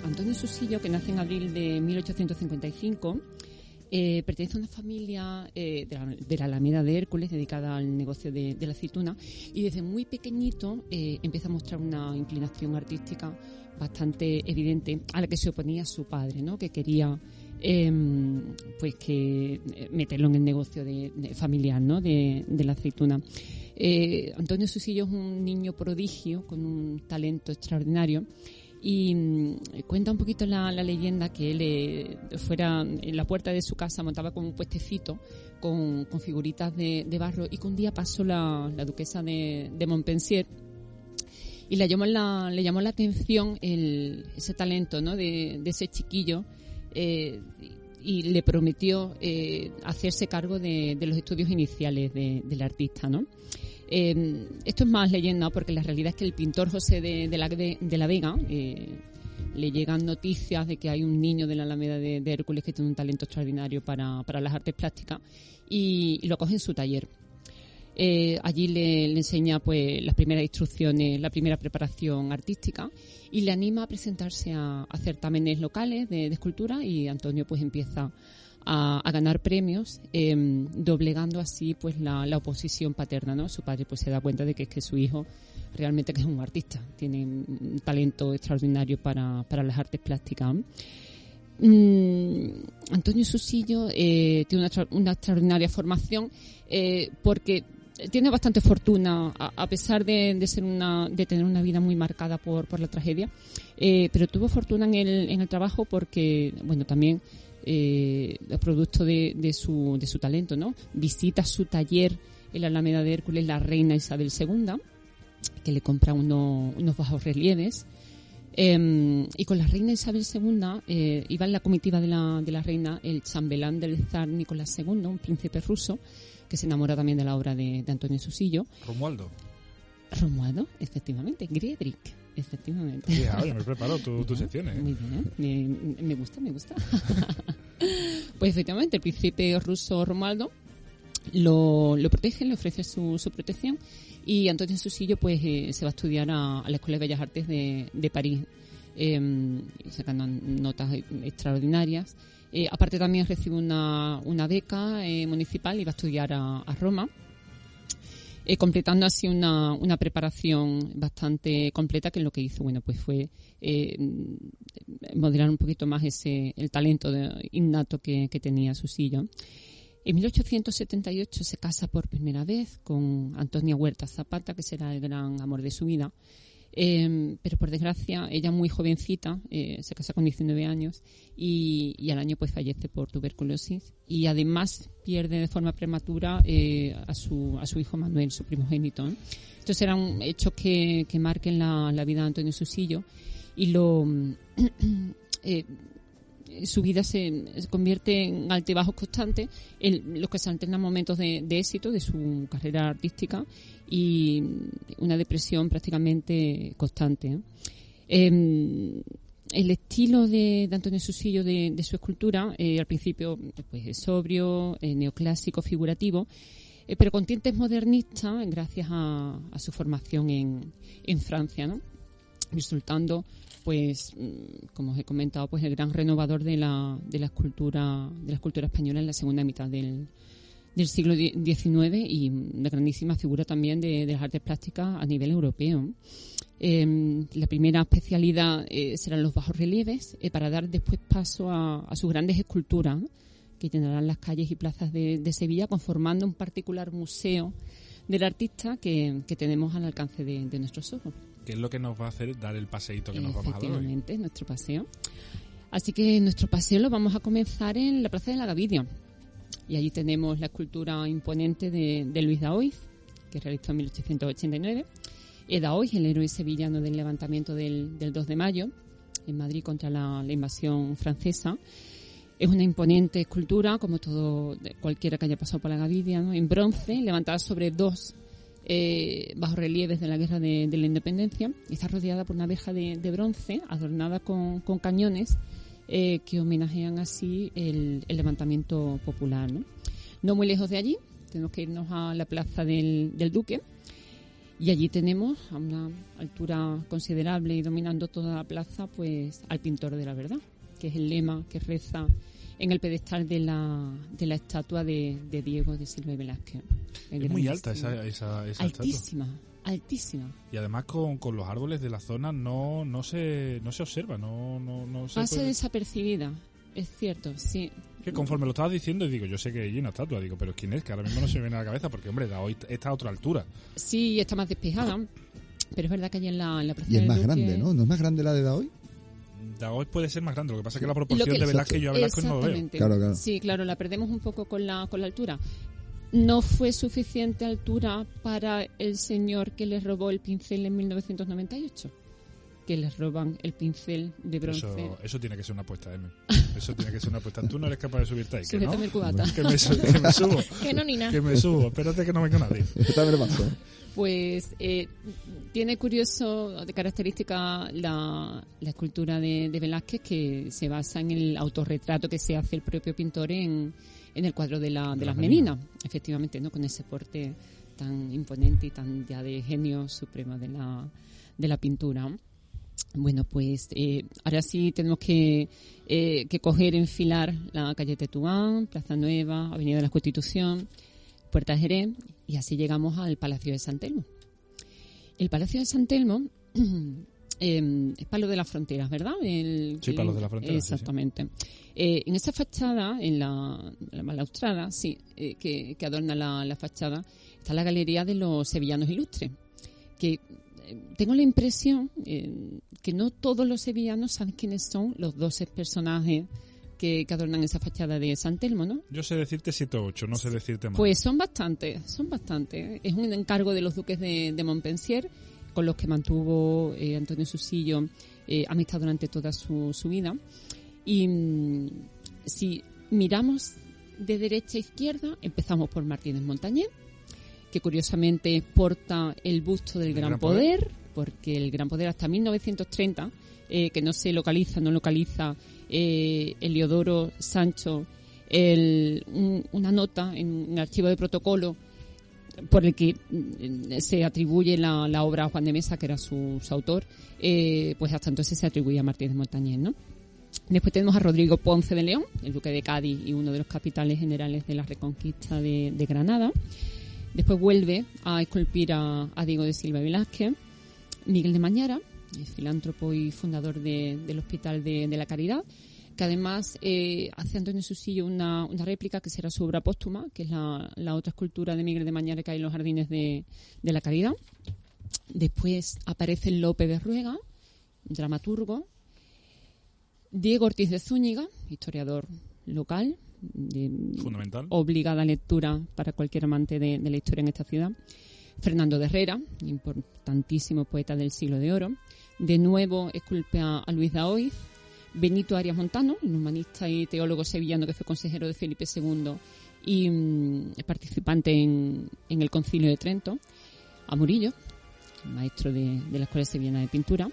Antonio Susillo, que nace en abril de 1855, pertenece a una familia de la Alameda de Hércules, dedicada al negocio de la aceituna, y desde muy pequeñito empieza a mostrar una inclinación artística bastante evidente, a la que se oponía su padre, ¿no? Que quería meterlo en el negocio familiar, ¿no? de la aceituna. Antonio Susillo es un niño prodigio con un talento extraordinario y cuenta un poquito la leyenda que él fuera en la puerta de su casa, montaba como un puestecito con figuritas de barro, y que un día pasó la duquesa de Montpensier y le llamó la atención ese talento, ¿no? de ese chiquillo, y le prometió hacerse cargo de los estudios iniciales del artista, ¿no? Esto es más leyenda, porque la realidad es que el pintor José de la Vega le llegan noticias de que hay un niño de la Alameda de Hércules que tiene un talento extraordinario para las artes plásticas, y lo acoge en su taller. Allí le enseña pues las primeras instrucciones, la primera preparación artística, y le anima a presentarse a certámenes locales de escultura, y Antonio pues empieza a ganar premios, doblegando así pues la oposición paterna, ¿no? Su padre pues se da cuenta de que es que su hijo realmente que es un artista, tiene un talento extraordinario para las artes plásticas. Antonio Susillo tiene una extraordinaria formación, porque tiene bastante fortuna, a pesar de tener una vida muy marcada por la tragedia, pero tuvo fortuna en el trabajo, porque bueno, también producto de su talento, ¿no? Visita su taller en la Alameda de Hércules la reina Isabel II, que le compra unos bajos relieves. Y con la reina Isabel II iba en la comitiva de la reina el chambelán del zar Nicolás II, un príncipe ruso, que se enamora también de la obra de Antonio Susillo. Romualdo, efectivamente. Griedrich, efectivamente. Sí, ahora me preparo tus secciones. Muy bien, me gusta. Pues efectivamente, el príncipe ruso Romualdo lo protege, le ofrece su protección, y Antonio Susillo pues se va a estudiar a la Escuela de Bellas Artes de París, sacando notas extraordinarias. Aparte también recibe una beca municipal y va a estudiar a Roma, completando así una preparación bastante completa, que lo que hizo pues fue modelar un poquito más el talento innato que tenía Susillo. En 1878 se casa por primera vez con Antonia Huerta Zapata, que será el gran amor de su vida. Pero por desgracia, ella muy jovencita, se casa con 19 años y al año pues fallece por tuberculosis, y además pierde de forma prematura a su hijo Manuel, su primogénito, ¿no? Entonces eran hechos que marquen la vida de Antonio Susillo, y su vida se convierte en altibajos constantes, en los que se alternan momentos de éxito de su carrera artística y una depresión prácticamente constante. El estilo de Antonio Susillo, de su escultura, al principio pues es sobrio, neoclásico, figurativo, pero con tintes modernistas gracias a su formación en Francia, ¿no? Resultando, pues, como os he comentado, pues el gran renovador de la escultura española en la segunda mitad del siglo XIX, y una grandísima figura también de las artes plásticas a nivel europeo. La primera especialidad serán los bajorrelieves, para dar después paso a sus grandes esculturas, ¿no?, que llenarán las calles y plazas de Sevilla, conformando un particular museo del artista que tenemos al alcance de nuestros ojos. Que es lo que nos va a hacer dar el paseíto que nos vamos a dar hoy. Efectivamente, nuestro paseo. Así que nuestro paseo lo vamos a comenzar en la Plaza de la Gavidia. Y allí tenemos la escultura imponente de Luis Daoiz, que realizó en 1889. Daoiz, el héroe sevillano del levantamiento del 2 de mayo, en Madrid contra la invasión francesa. Es una imponente escultura, como cualquiera que haya pasado por la Gavidia, ¿no?, en bronce, levantada sobre 2 bajorrelieves de la Guerra de la Independencia. Está rodeada por una verja de bronce, adornada con cañones, que homenajean así el levantamiento popular, ¿no? No muy lejos de allí, tenemos que irnos a la Plaza del Duque, y allí tenemos, a una altura considerable y dominando toda la plaza, pues al pintor de la verdad, que es el lema que reza en el pedestal de la estatua de Diego de Silva y Velázquez. Es muy alta esa altísima, estatua. Altísima. Y además con los árboles de la zona no se observa, no se pasa puede... desapercibida, es cierto, sí. Que conforme lo estabas diciendo, digo, yo sé que hay una estatua, digo, pero ¿quién es? Que ahora mismo no se me viene a la cabeza, porque, hombre, hoy está a otra altura. Sí, está más despejada, pero es verdad que allí en la Plaza y es del más Duque... grande, ¿no? ¿No es más grande la de Daoiz? Daoiz puede ser más grande, lo que pasa es que la proporción de Velázquez, yo a Velázquez no lo veo. Claro. Sí, claro, la perdemos un poco con la altura. No fue suficiente altura para el señor que les robó el pincel en 1998, que les roban el pincel de bronce. Eso tiene que ser una apuesta, M. Eso tiene que ser una apuesta. Tú no eres capaz de subirte ahí, ¿que no? El cubata. Que me subo. Que no, ni nada. Que me subo. Espérate que no venga nadie. También me pasó. Pues tiene curioso de característica la escultura de Velázquez, que se basa en el autorretrato que se hace el propio pintor en el cuadro de las Meninas, efectivamente, ¿no?, con ese porte tan imponente y tan ya de genio supremo de la pintura. Bueno, pues ahora sí tenemos que enfilar la calle Tetuán, Plaza Nueva, Avenida de la Constitución, Puerta de Jerez, y así llegamos al Palacio de San Telmo. El Palacio de San Telmo es Palo de las Fronteras, ¿verdad? Sí, Palos de las Fronteras. Exactamente. Sí. En esa fachada, en la balaustrada, sí, que adorna la fachada, está la Galería de los Sevillanos Ilustres, que tengo la impresión que no todos los sevillanos saben quiénes son los 12 personajes que adornan esa fachada de San Telmo, ¿no? Yo sé decirte 7 o 8, no sé decirte más. Pues son bastantes. Es un encargo de los duques de Montpensier, con los que mantuvo Antonio Susillo amistad durante toda su vida. Y si miramos de derecha a izquierda, empezamos por Martínez Montañés, que curiosamente porta el busto del Gran Poder, porque el Gran Poder hasta 1930, que no localiza Heliodoro Sancho una nota en un archivo de protocolo por el que se atribuye la obra a Juan de Mesa, que era su autor, pues hasta entonces se atribuía a Martínez Montañés, ¿no? Después tenemos a Rodrigo Ponce de León, el duque de Cádiz y uno de los capitanes generales de la Reconquista de Granada. Después vuelve a esculpir a Diego de Silva y Velázquez. Miguel de Mañara, filántropo y fundador del Hospital de la Caridad, que además hace Antonio Susillo una réplica que será su obra póstuma, que es la otra escultura de Miguel de Mañara que hay en los jardines de la Caridad. Después aparece Lope de Ruega, dramaturgo. Diego Ortiz de Zúñiga, historiador local, fundamental, obligada lectura para cualquier amante de la historia en esta ciudad. Fernando de Herrera, importantísimo poeta del siglo de oro. De nuevo esculpe a Luis Daoiz. Benito Arias Montano, un humanista y teólogo sevillano que fue consejero de Felipe II y participante en el Concilio de Trento. A Murillo, maestro de la Escuela Sevillana de Pintura.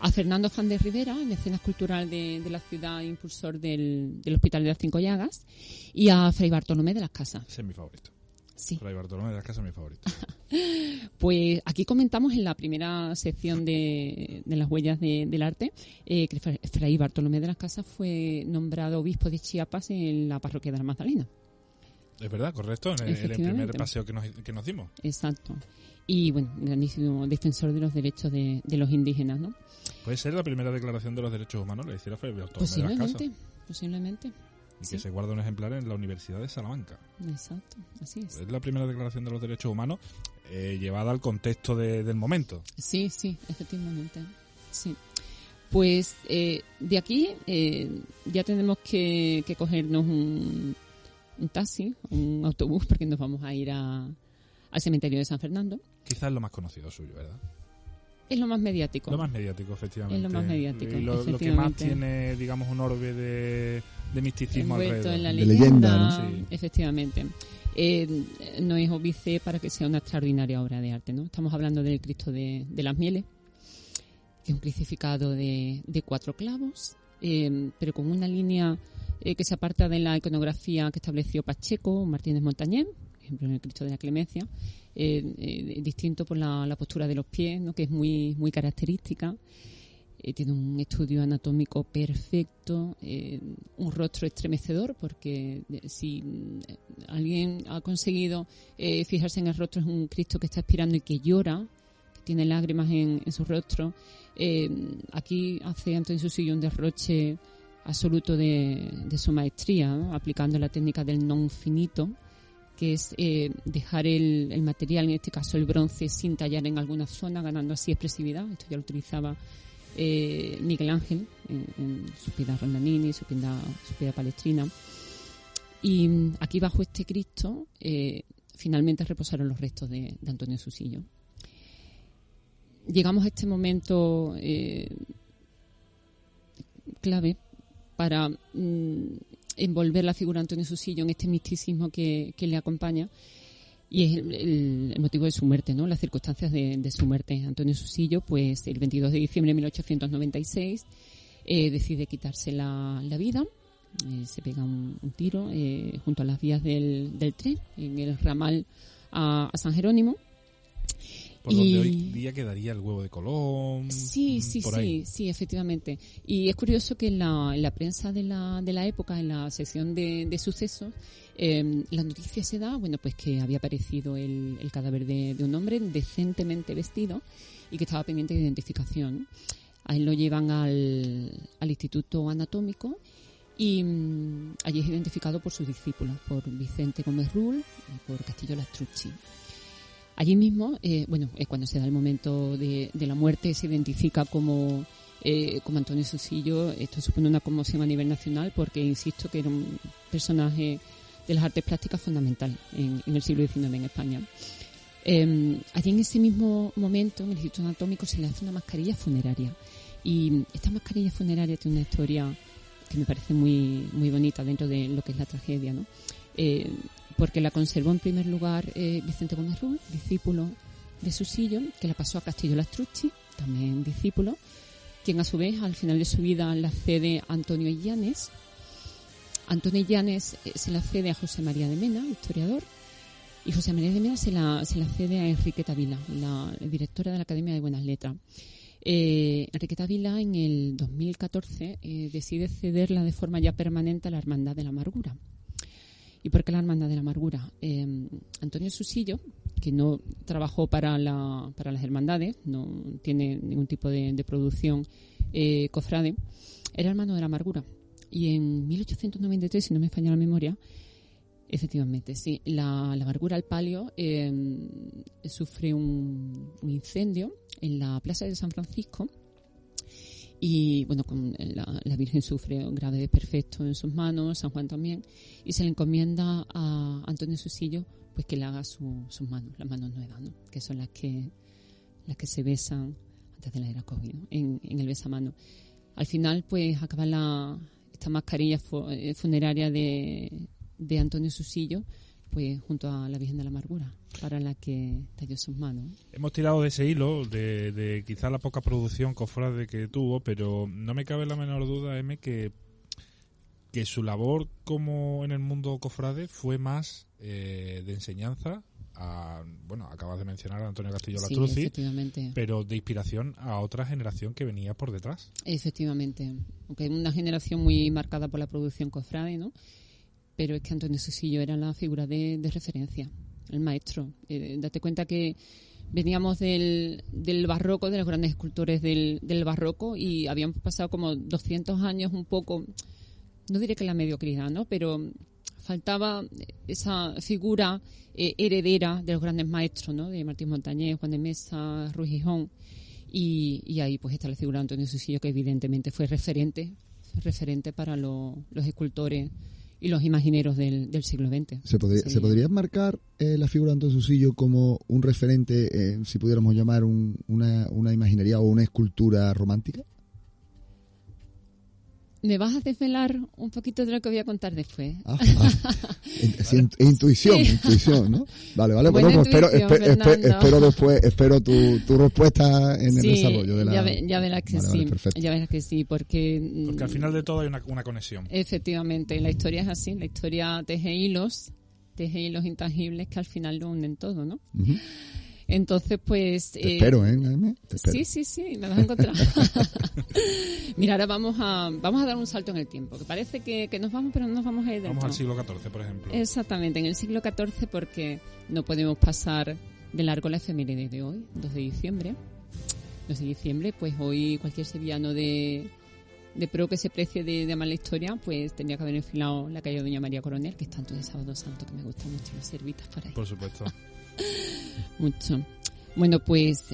A Fernando Juan de Rivera, mecenas cultural de la ciudad, impulsor del Hospital de las Cinco Llagas. Y a Fray Bartolomé de las Casas. Ese es mi favorito. Sí. Fray Bartolomé de las Casas es mi favorito. Pues aquí comentamos en la primera sección de las huellas del arte que Fray Bartolomé de las Casas fue nombrado obispo de Chiapas en la parroquia de la Magdalena. Es verdad, correcto, en el primer paseo que nos dimos. Exacto. Y bueno, grandísimo defensor de los derechos de los indígenas, ¿no? Puede ser la primera declaración de los derechos humanos, la hiciera Fray Bartolomé de las Casas. Posiblemente. Y que se guarda un ejemplar en la Universidad de Salamanca. Exacto, así es. Es la primera declaración de los derechos humanos llevada al contexto del momento. Sí, efectivamente. Sí. Pues de aquí ya tenemos que cogernos un taxi, un autobús, porque nos vamos a ir al cementerio de San Fernando. Quizás es lo más conocido suyo, ¿verdad? Es lo más mediático. Lo más mediático, efectivamente. Es lo más mediático, y lo que más tiene, digamos, un orbe de misticismo envuelto alrededor. En la leyenda, ¿no? Sí. Efectivamente. No es óbice para que sea una extraordinaria obra de arte, ¿no? Estamos hablando del Cristo de las Mieles, que es un crucificado de 4 clavos, pero con una línea que se aparta de la iconografía que estableció Pacheco, Martínez Montañés, por ejemplo, en el Cristo de la Clemencia, distinto por la postura de los pies, ¿no? Que es muy, muy característica. Tiene un estudio anatómico perfecto, un rostro estremecedor, porque si alguien ha conseguido fijarse en el rostro, es un Cristo que está expirando y que llora, que tiene lágrimas en su rostro. Aquí hace Antonio Susillo un derroche absoluto de su maestría, ¿no? Aplicando la técnica del non finito, que es dejar el material, en este caso el bronce, sin tallar en alguna zona, ganando así expresividad. Esto ya lo utilizaba Miguel Ángel en su piedad Rondanini, su piedad palestrina. Y aquí bajo este Cristo finalmente reposaron los restos de Antonio Susillo. Llegamos a este momento clave para envolver la figura de Antonio Susillo en este misticismo que le acompaña, y es el motivo de su muerte, ¿no? Las circunstancias de su muerte. Antonio Susillo, pues el 22 de diciembre de 1896 decide quitarse la vida, se pega un tiro junto a las vías del tren, en el ramal a San Jerónimo. Por donde hoy día quedaría el Huevo de Colón. Sí, efectivamente. Y es curioso que en la prensa de la época, en la sección de sucesos, la noticia se da, bueno, pues que había aparecido el cadáver de un hombre decentemente vestido y que estaba pendiente de identificación. A él lo llevan al Instituto Anatómico y allí es identificado por sus discípulos, por Vicente Gómez Rull y por Castillo Lastrucci. Allí mismo, es cuando se da el momento de la muerte, se identifica como Antonio Susillo. Esto supone una conmoción a nivel nacional porque, insisto, que era un personaje de las artes plásticas fundamental en el siglo XIX en España. Allí en ese mismo momento, en el Instituto Anatómico, se le hace una mascarilla funeraria. Y esta mascarilla funeraria tiene una historia que me parece muy, muy bonita dentro de lo que es la tragedia, ¿no? Porque la conservó en primer lugar Vicente Gómez Rull, discípulo de Susillo, que la pasó a Castillo Lastrucci, también discípulo, quien a su vez al final de su vida la cede a Antonio Illanes. Antonio Illanes se la cede a José María de Mena, historiador, y José María de Mena se la cede a Enriqueta Vila, la directora de la Academia de Buenas Letras. Enriqueta Vila en el 2014 decide cederla de forma ya permanente a la Hermandad de la Amargura. ¿Y por qué la Hermandad de la Amargura? Antonio Susillo, que no trabajó para las hermandades, no tiene ningún tipo de producción cofrade, era hermano de la Amargura. Y en 1893, si no me falla la memoria, efectivamente, sí, la Amargura al Palio sufre un incendio en la plaza de San Francisco. Y bueno, la Virgen sufre un grave desperfecto en sus manos, San Juan también, y se le encomienda a Antonio Susillo pues que le haga sus manos, las manos nuevas, ¿no? Que son las que se besan antes de la era COVID, ¿no? En el besamano. Al final, pues acaba esta mascarilla funeraria de Antonio Susillo, pues junto a la Virgen de la Amargura, para la que talló sus manos. Hemos tirado de ese hilo, de quizá la poca producción cofrade que tuvo, pero no me cabe la menor duda, M, que su labor como en el mundo cofrade fue más de enseñanza acabas de mencionar a Antonio Castillo Lastrucci, efectivamente, pero de inspiración a otra generación que venía por detrás. Efectivamente, aunque una generación muy marcada por la producción cofrade, ¿no? pero es que Antonio Susillo era la figura de referencia, el maestro. Date cuenta que veníamos del barroco, de los grandes escultores del barroco, y habíamos pasado como 200 años un poco, no diré que la mediocridad, ¿no? Pero faltaba esa figura heredera de los grandes maestros, ¿no? De Martín Montañés, Juan de Mesa, Ruiz Gijón, y ahí pues está la figura de Antonio Susillo, que evidentemente fue referente para los escultores y los imagineros del siglo XX. ¿Se podría marcar la figura de Antonio Susillo como un referente, si pudiéramos llamar una imaginería o una escultura romántica? ¿Me vas a desvelar un poquito de lo que voy a contar después? Intuición, ¿no? Vale, bueno, pues espero tu respuesta en el desarrollo de la... Ya verás que sí, ya verás que sí, porque al final de todo hay una conexión. Efectivamente, la historia es así, la historia teje hilos intangibles que al final lo unen todo, ¿no? Uh-huh. Entonces, pues... Te espero, Jaime. Te espero. Sí, me vas a encontrar. Mira, ahora vamos a dar un salto en el tiempo, que parece que nos vamos, pero no nos vamos a ir del Vamos todo. al siglo XIV, por ejemplo. Exactamente, en el siglo XIV, porque no podemos pasar de largo la efeméride de hoy, 2 de diciembre. 2 de diciembre, pues hoy cualquier sevillano de pro que se precie de amar la historia, pues tendría que haber enfilado la calle de Doña María Coronel, que es tanto de Sábado Santo, que me gustan mucho las servitas por ahí. Por supuesto. Mucho. Bueno, pues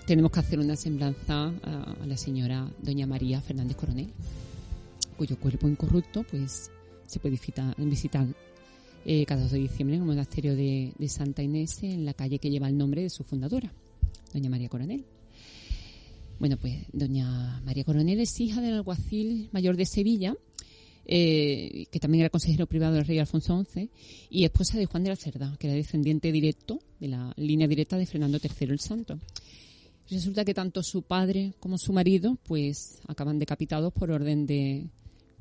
tenemos que hacer una semblanza a la señora Doña María Fernández Coronel, cuyo cuerpo incorrupto pues se puede visitar cada 2 de diciembre en el monasterio de Santa Inés, en la calle que lleva el nombre de su fundadora, Doña María Coronel. Bueno, pues Doña María Coronel es hija del alguacil mayor de Sevilla, que también era consejero privado del rey Alfonso XI, y esposa de Juan de la Cerda, que era descendiente directo de la línea directa de Fernando III el Santo. Resulta que tanto su padre como su marido pues acaban decapitados por orden de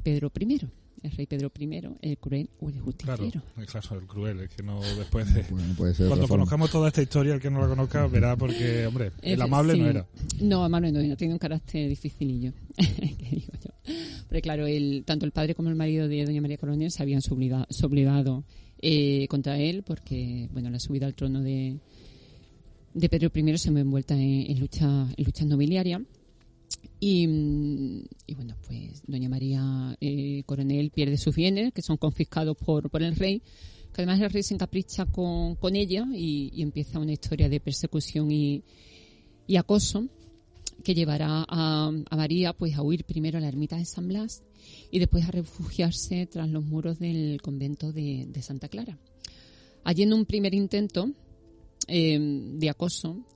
Pedro I, el rey Pedro I, el cruel o el justiciero. Claro, el cruel, es que no después de... Bueno, puede ser cuando conozcamos toda esta historia, el que no la conozca verá, porque, hombre, el amable no era. No, amable no era, tiene un carácter dificilillo, que digo yo. Porque claro, tanto el padre como el marido de Doña María Coronel se habían sublevado contra él, porque, bueno, la subida al trono de Pedro I se ve envuelta en luchas nobiliarias. Y bueno, pues Doña María Coronel pierde sus bienes, que son confiscados por el rey, que además el rey se encapricha con ella y empieza una historia de persecución y acoso que llevará a María pues a huir primero a la ermita de San Blas y después a refugiarse tras los muros del convento de Santa Clara. Allí, en un primer intento de acoso,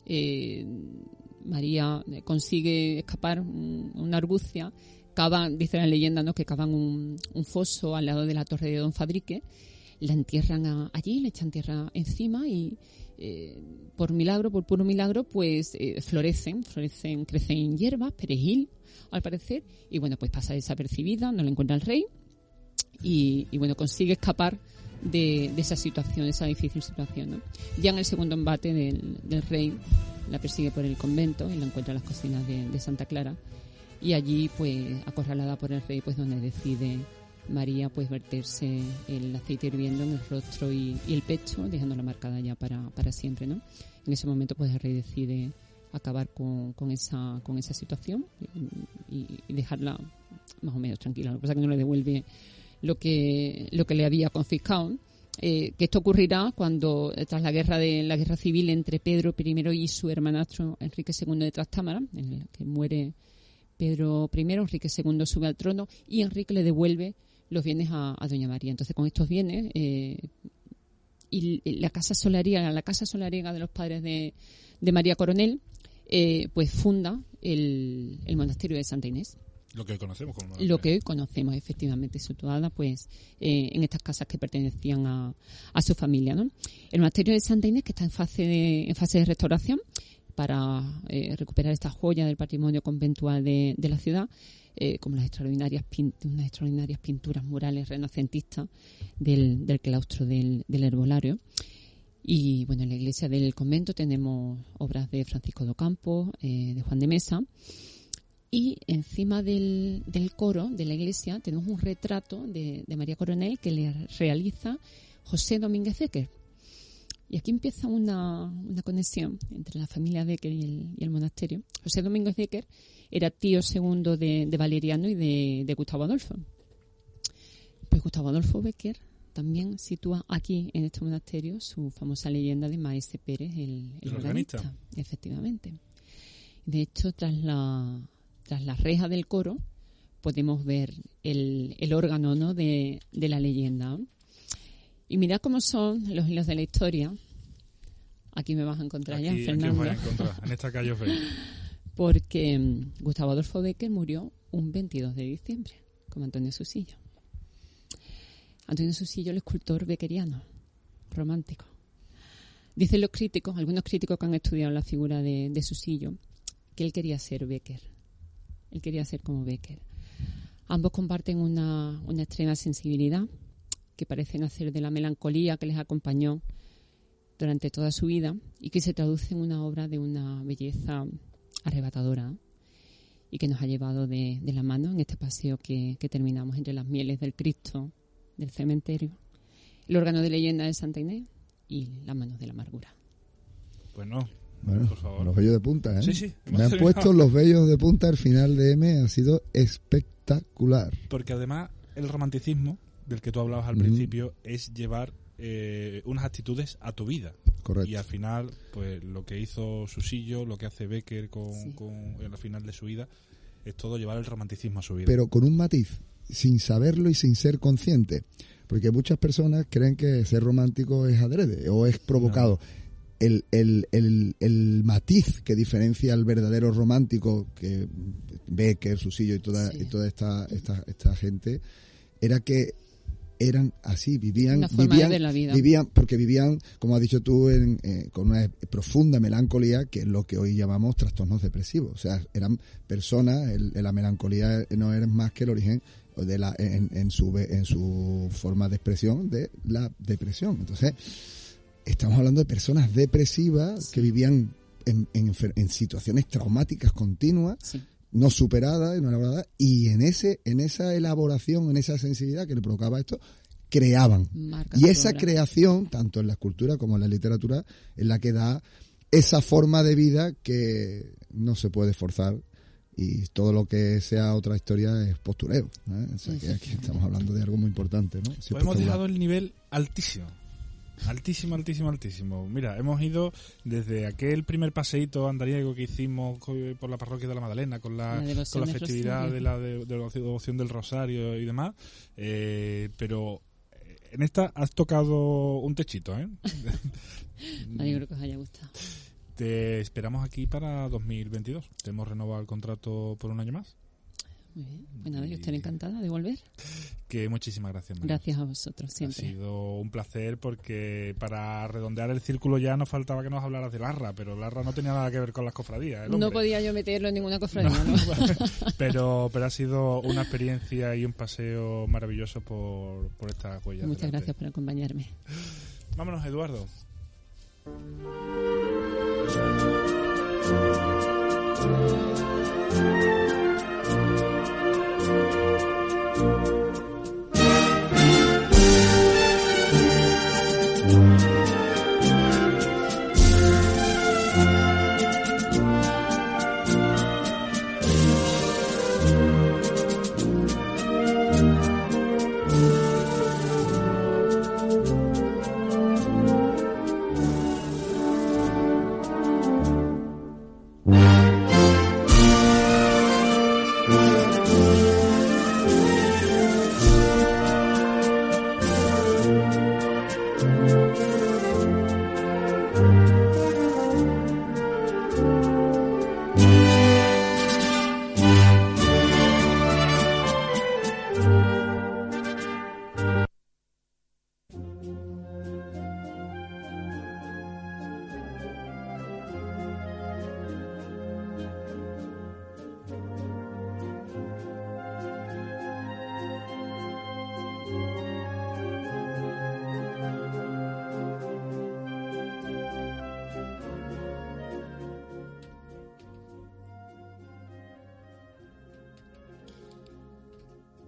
María consigue escapar una argucia, dice la leyenda, ¿no?, que cavan un foso al lado de la torre de Don Fadrique, la entierran allí, le echan tierra encima y por puro milagro, pues crecen hierbas, perejil, al parecer, y bueno, pues pasa desapercibida, no la encuentra el rey y bueno, consigue escapar de esa situación, esa difícil situación, ¿no? Ya en el segundo embate del rey, la persigue por el convento y la encuentra en las cocinas de Santa Clara, y allí, pues acorralada por el rey, pues donde decide María pues verterse el aceite hirviendo en el rostro y el pecho, dejándola marcada ya para siempre, ¿no? En ese momento pues el rey decide acabar con esa situación y dejarla más o menos tranquila. Lo que pasa es que no le devuelve lo que le había confiscado. Que esto ocurrirá cuando, tras la guerra civil entre Pedro I y su hermanastro Enrique II de Trastámara, en el que muere Pedro I, Enrique II sube al trono y Enrique le devuelve los bienes a Doña María. Entonces, con estos bienes y la casa solariega de los padres de María Coronel, pues funda el monasterio de Santa Inés. Lo que hoy conocemos como monasterio. Lo que hoy conocemos, efectivamente, situada pues en estas casas que pertenecían a su familia, ¿no? El monasterio de Santa Inés, que está en fase de restauración para recuperar esta joya del patrimonio conventual de la ciudad, como unas extraordinarias pinturas murales renacentistas del claustro del Herbolario. Y bueno, en la iglesia del convento tenemos obras de Francisco de Ocampo, de Juan de Mesa. Y encima del coro de la iglesia tenemos un retrato de María Coronel que le realiza José Domínguez Becker. Y aquí empieza una conexión entre la familia Becker y el monasterio. José Domínguez Becker era tío segundo de Valeriano y de Gustavo Adolfo. Pues Gustavo Adolfo Becker también sitúa aquí en este monasterio su famosa leyenda de Maese Pérez, el organista. Efectivamente. De hecho, tras la reja del coro podemos ver el órgano, ¿no?, de la leyenda. Y mirad cómo son los hilos de la historia. Aquí me vas a encontrar ya, Fernando. Aquí os vais a encontrar, en esta calle os veis. Porque Gustavo Adolfo Becker murió un 22 de diciembre, como Antonio Susillo. Antonio Susillo, el escultor beckeriano, romántico. Dicen los críticos, algunos críticos que han estudiado la figura de Susillo, que él quería ser Becker. Él quería ser como Becker. Ambos comparten una extrema sensibilidad que parece nacer de la melancolía que les acompañó durante toda su vida y que se traduce en una obra de una belleza arrebatadora y que nos ha llevado de la mano en este paseo que terminamos entre las mieles del Cristo, del cementerio, el órgano de leyenda de Santa Inés y las manos de la amargura. Bueno, por favor. Los vellos de punta, ¿eh? Sí. Me han puesto los vellos de punta. El final de M ha sido espectacular. Porque además el romanticismo del que tú hablabas al principio es llevar unas actitudes a tu vida. Correcto. Y al final, pues lo que hizo Susillo, lo que hace Becker con el final de su vida, es todo llevar el romanticismo a su vida. Pero con un matiz, sin saberlo y sin ser consciente. Porque muchas personas creen que ser romántico es adrede o es provocado. No. El matiz que diferencia al verdadero romántico, que Becker, Susillo y toda esta gente, era que eran así, vivían, porque vivían, como has dicho tú, con una profunda melancolía, que es lo que hoy llamamos trastornos depresivos. O sea, eran personas, la melancolía no era más que el origen en su forma de expresión de la depresión. Entonces, estamos hablando de personas depresivas que vivían en situaciones traumáticas continuas, no superadas, no elaboradas, y en esa elaboración, en esa sensibilidad que le provocaba esto, creaban. Y esa creación, tanto en la escultura como en la literatura, es la que da esa forma de vida que no se puede forzar, y todo lo que sea otra historia es postureo, ¿eh? O sea, que aquí estamos hablando de algo muy importante, ¿no? Pues hemos dejado el nivel altísimo. Altísimo. Mira, hemos ido desde aquel primer paseíto andariego que hicimos por la parroquia de la Magdalena con la festividad de la devoción del Rosario y demás, pero en esta has tocado un techito, ¿eh? Yo creo que os haya gustado. Te esperamos aquí para 2022. Te hemos renovado el contrato por un año más. Muy bien. Pues nada, yo estaré encantada de volver. Que muchísimas gracias, María. Gracias a vosotros, siempre. Ha sido un placer, porque para redondear el círculo ya nos faltaba que nos hablaras de Larra, pero Larra no tenía nada que ver con las cofradías. No podía yo meterlo en ninguna cofradía, ¿no? pero ha sido una experiencia y un paseo maravilloso por esta huella. Muchas gracias por acompañarme. Vámonos, Eduardo.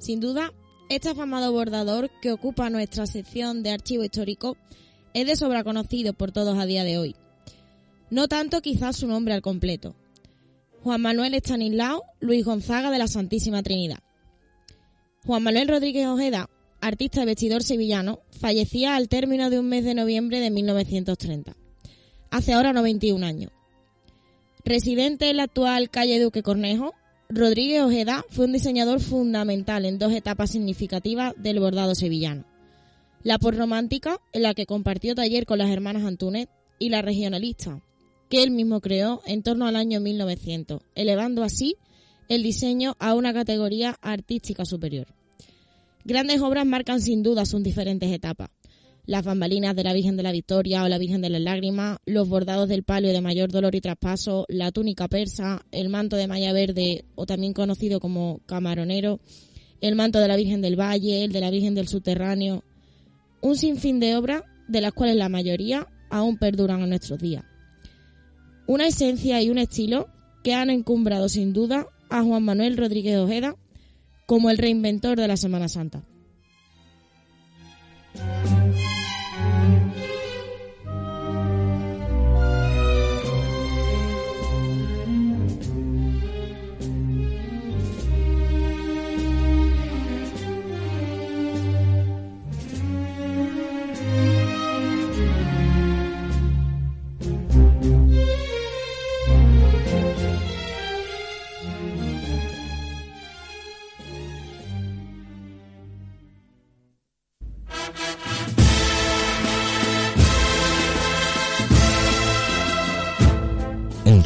Sin duda, este afamado bordador que ocupa nuestra sección de archivo histórico es de sobra conocido por todos a día de hoy. No tanto quizás su nombre al completo. Juan Manuel Estanislao Luis Gonzaga de la Santísima Trinidad. Juan Manuel Rodríguez Ojeda, artista y vestidor sevillano, fallecía al término de un mes de noviembre de 1930. Hace ahora 91 años. Residente en la actual calle Duque Cornejo, Rodríguez Ojeda fue un diseñador fundamental en dos etapas significativas del bordado sevillano. La posromántica, en la que compartió taller con las hermanas Antúnez, y la regionalista, que él mismo creó en torno al año 1900, elevando así el diseño a una categoría artística superior. Grandes obras marcan sin duda sus diferentes etapas. Las bambalinas de la Virgen de la Victoria o la Virgen de las Lágrimas, los bordados del palio de mayor dolor y traspaso, la túnica persa, el manto de malla verde o también conocido como camaronero, el manto de la Virgen del Valle, el de la Virgen del Subterráneo. Un sinfín de obras de las cuales la mayoría aún perduran en nuestros días. Una esencia y un estilo que han encumbrado sin duda a Juan Manuel Rodríguez Ojeda como el reinventor de la Semana Santa.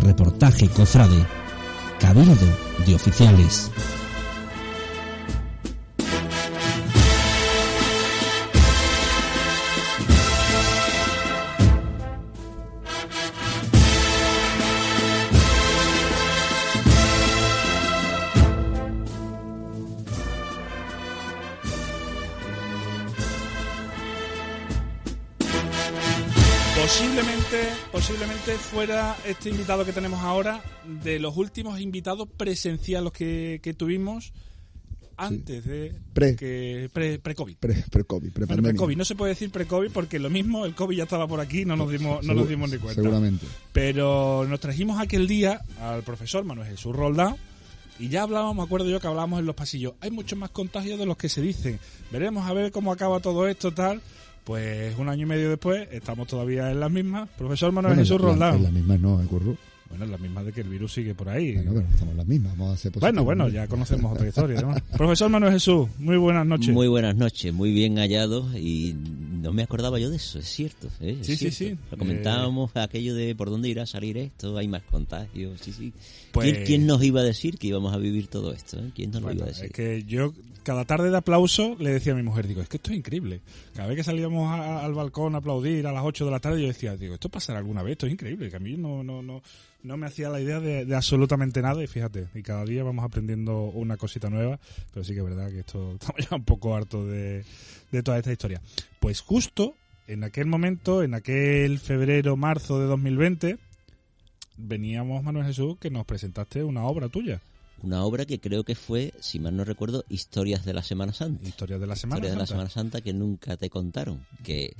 Reportaje cofrade, cabildo de oficiales. Posiblemente fuera este invitado que tenemos ahora de los últimos invitados presenciales que tuvimos antes de pre-COVID. Pre-COVID. No se puede decir pre-COVID porque lo mismo, el COVID ya estaba por aquí, no nos dimos ni cuenta. Seguramente. Pero nos trajimos aquel día al profesor Manuel Jesús Roldán y ya hablábamos, me acuerdo yo que hablábamos en los pasillos. Hay muchos más contagios de los que se dicen. Veremos a ver cómo acaba todo esto, tal. Pues un año y medio después estamos todavía en las mismas. Profesor Manuel Jesús Roldán. En las mismas no, Curro. Bueno, en las mismas de que el virus sigue por ahí. Bueno, pero estamos en las mismas. Vamos a hacer positivo. Bueno, ya conocemos otra historia, ¿no? Profesor Manuel Jesús, muy buenas noches. Muy buenas noches, muy bien hallados y no me acordaba yo de eso, es cierto. Sí. Lo comentábamos aquello de por dónde irá a salir esto, hay más contagios, sí. Pues, ¿Quién nos iba a decir que íbamos a vivir todo esto? ¿Quién nos lo iba a decir? Es que yo cada tarde de aplauso le decía a mi mujer, digo, es que esto es increíble. Cada vez que salíamos al balcón a aplaudir a las 8 de la tarde, yo decía, esto pasará alguna vez, esto es increíble, que a mí no me hacía la idea de absolutamente nada y fíjate, y cada día vamos aprendiendo una cosita nueva, pero sí que es verdad que esto estamos ya un poco hartos de toda esta historia. Pues justo en aquel momento, en aquel febrero-marzo de 2020, veníamos, Manuel Jesús, que nos presentaste una obra tuya. Una obra que creo que fue, si mal no recuerdo, Historias de la Semana Santa. Historias de la Semana Santa que nunca te contaron. Que,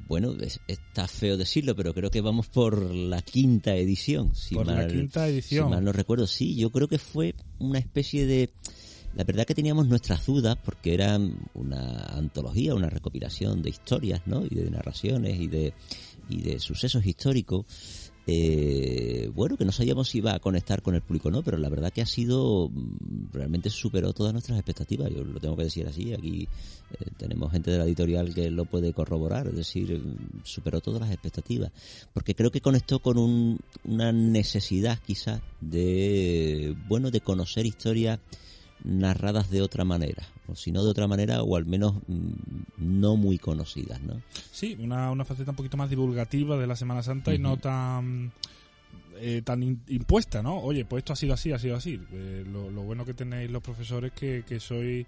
bueno, está feo decirlo, pero creo que vamos por la quinta edición. Si mal no recuerdo, sí. Yo creo que fue una especie de... La verdad que teníamos nuestras dudas porque era una antología, una recopilación de historias, ¿no? Y de narraciones y de sucesos históricos. Bueno, que no sabíamos si iba a conectar con el público o no, pero la verdad que ha sido, realmente superó todas nuestras expectativas, yo lo tengo que decir así, aquí tenemos gente de la editorial que lo puede corroborar, es decir, superó todas las expectativas, porque creo que conectó con una necesidad quizás de conocer historias narradas de otra manera, o si no de otra manera, o al menos no muy conocidas, ¿no? Sí, una faceta un poquito más divulgativa de la Semana Santa y no tan impuesta, ¿no? Oye, pues esto ha sido así. Lo bueno que tenéis los profesores que sois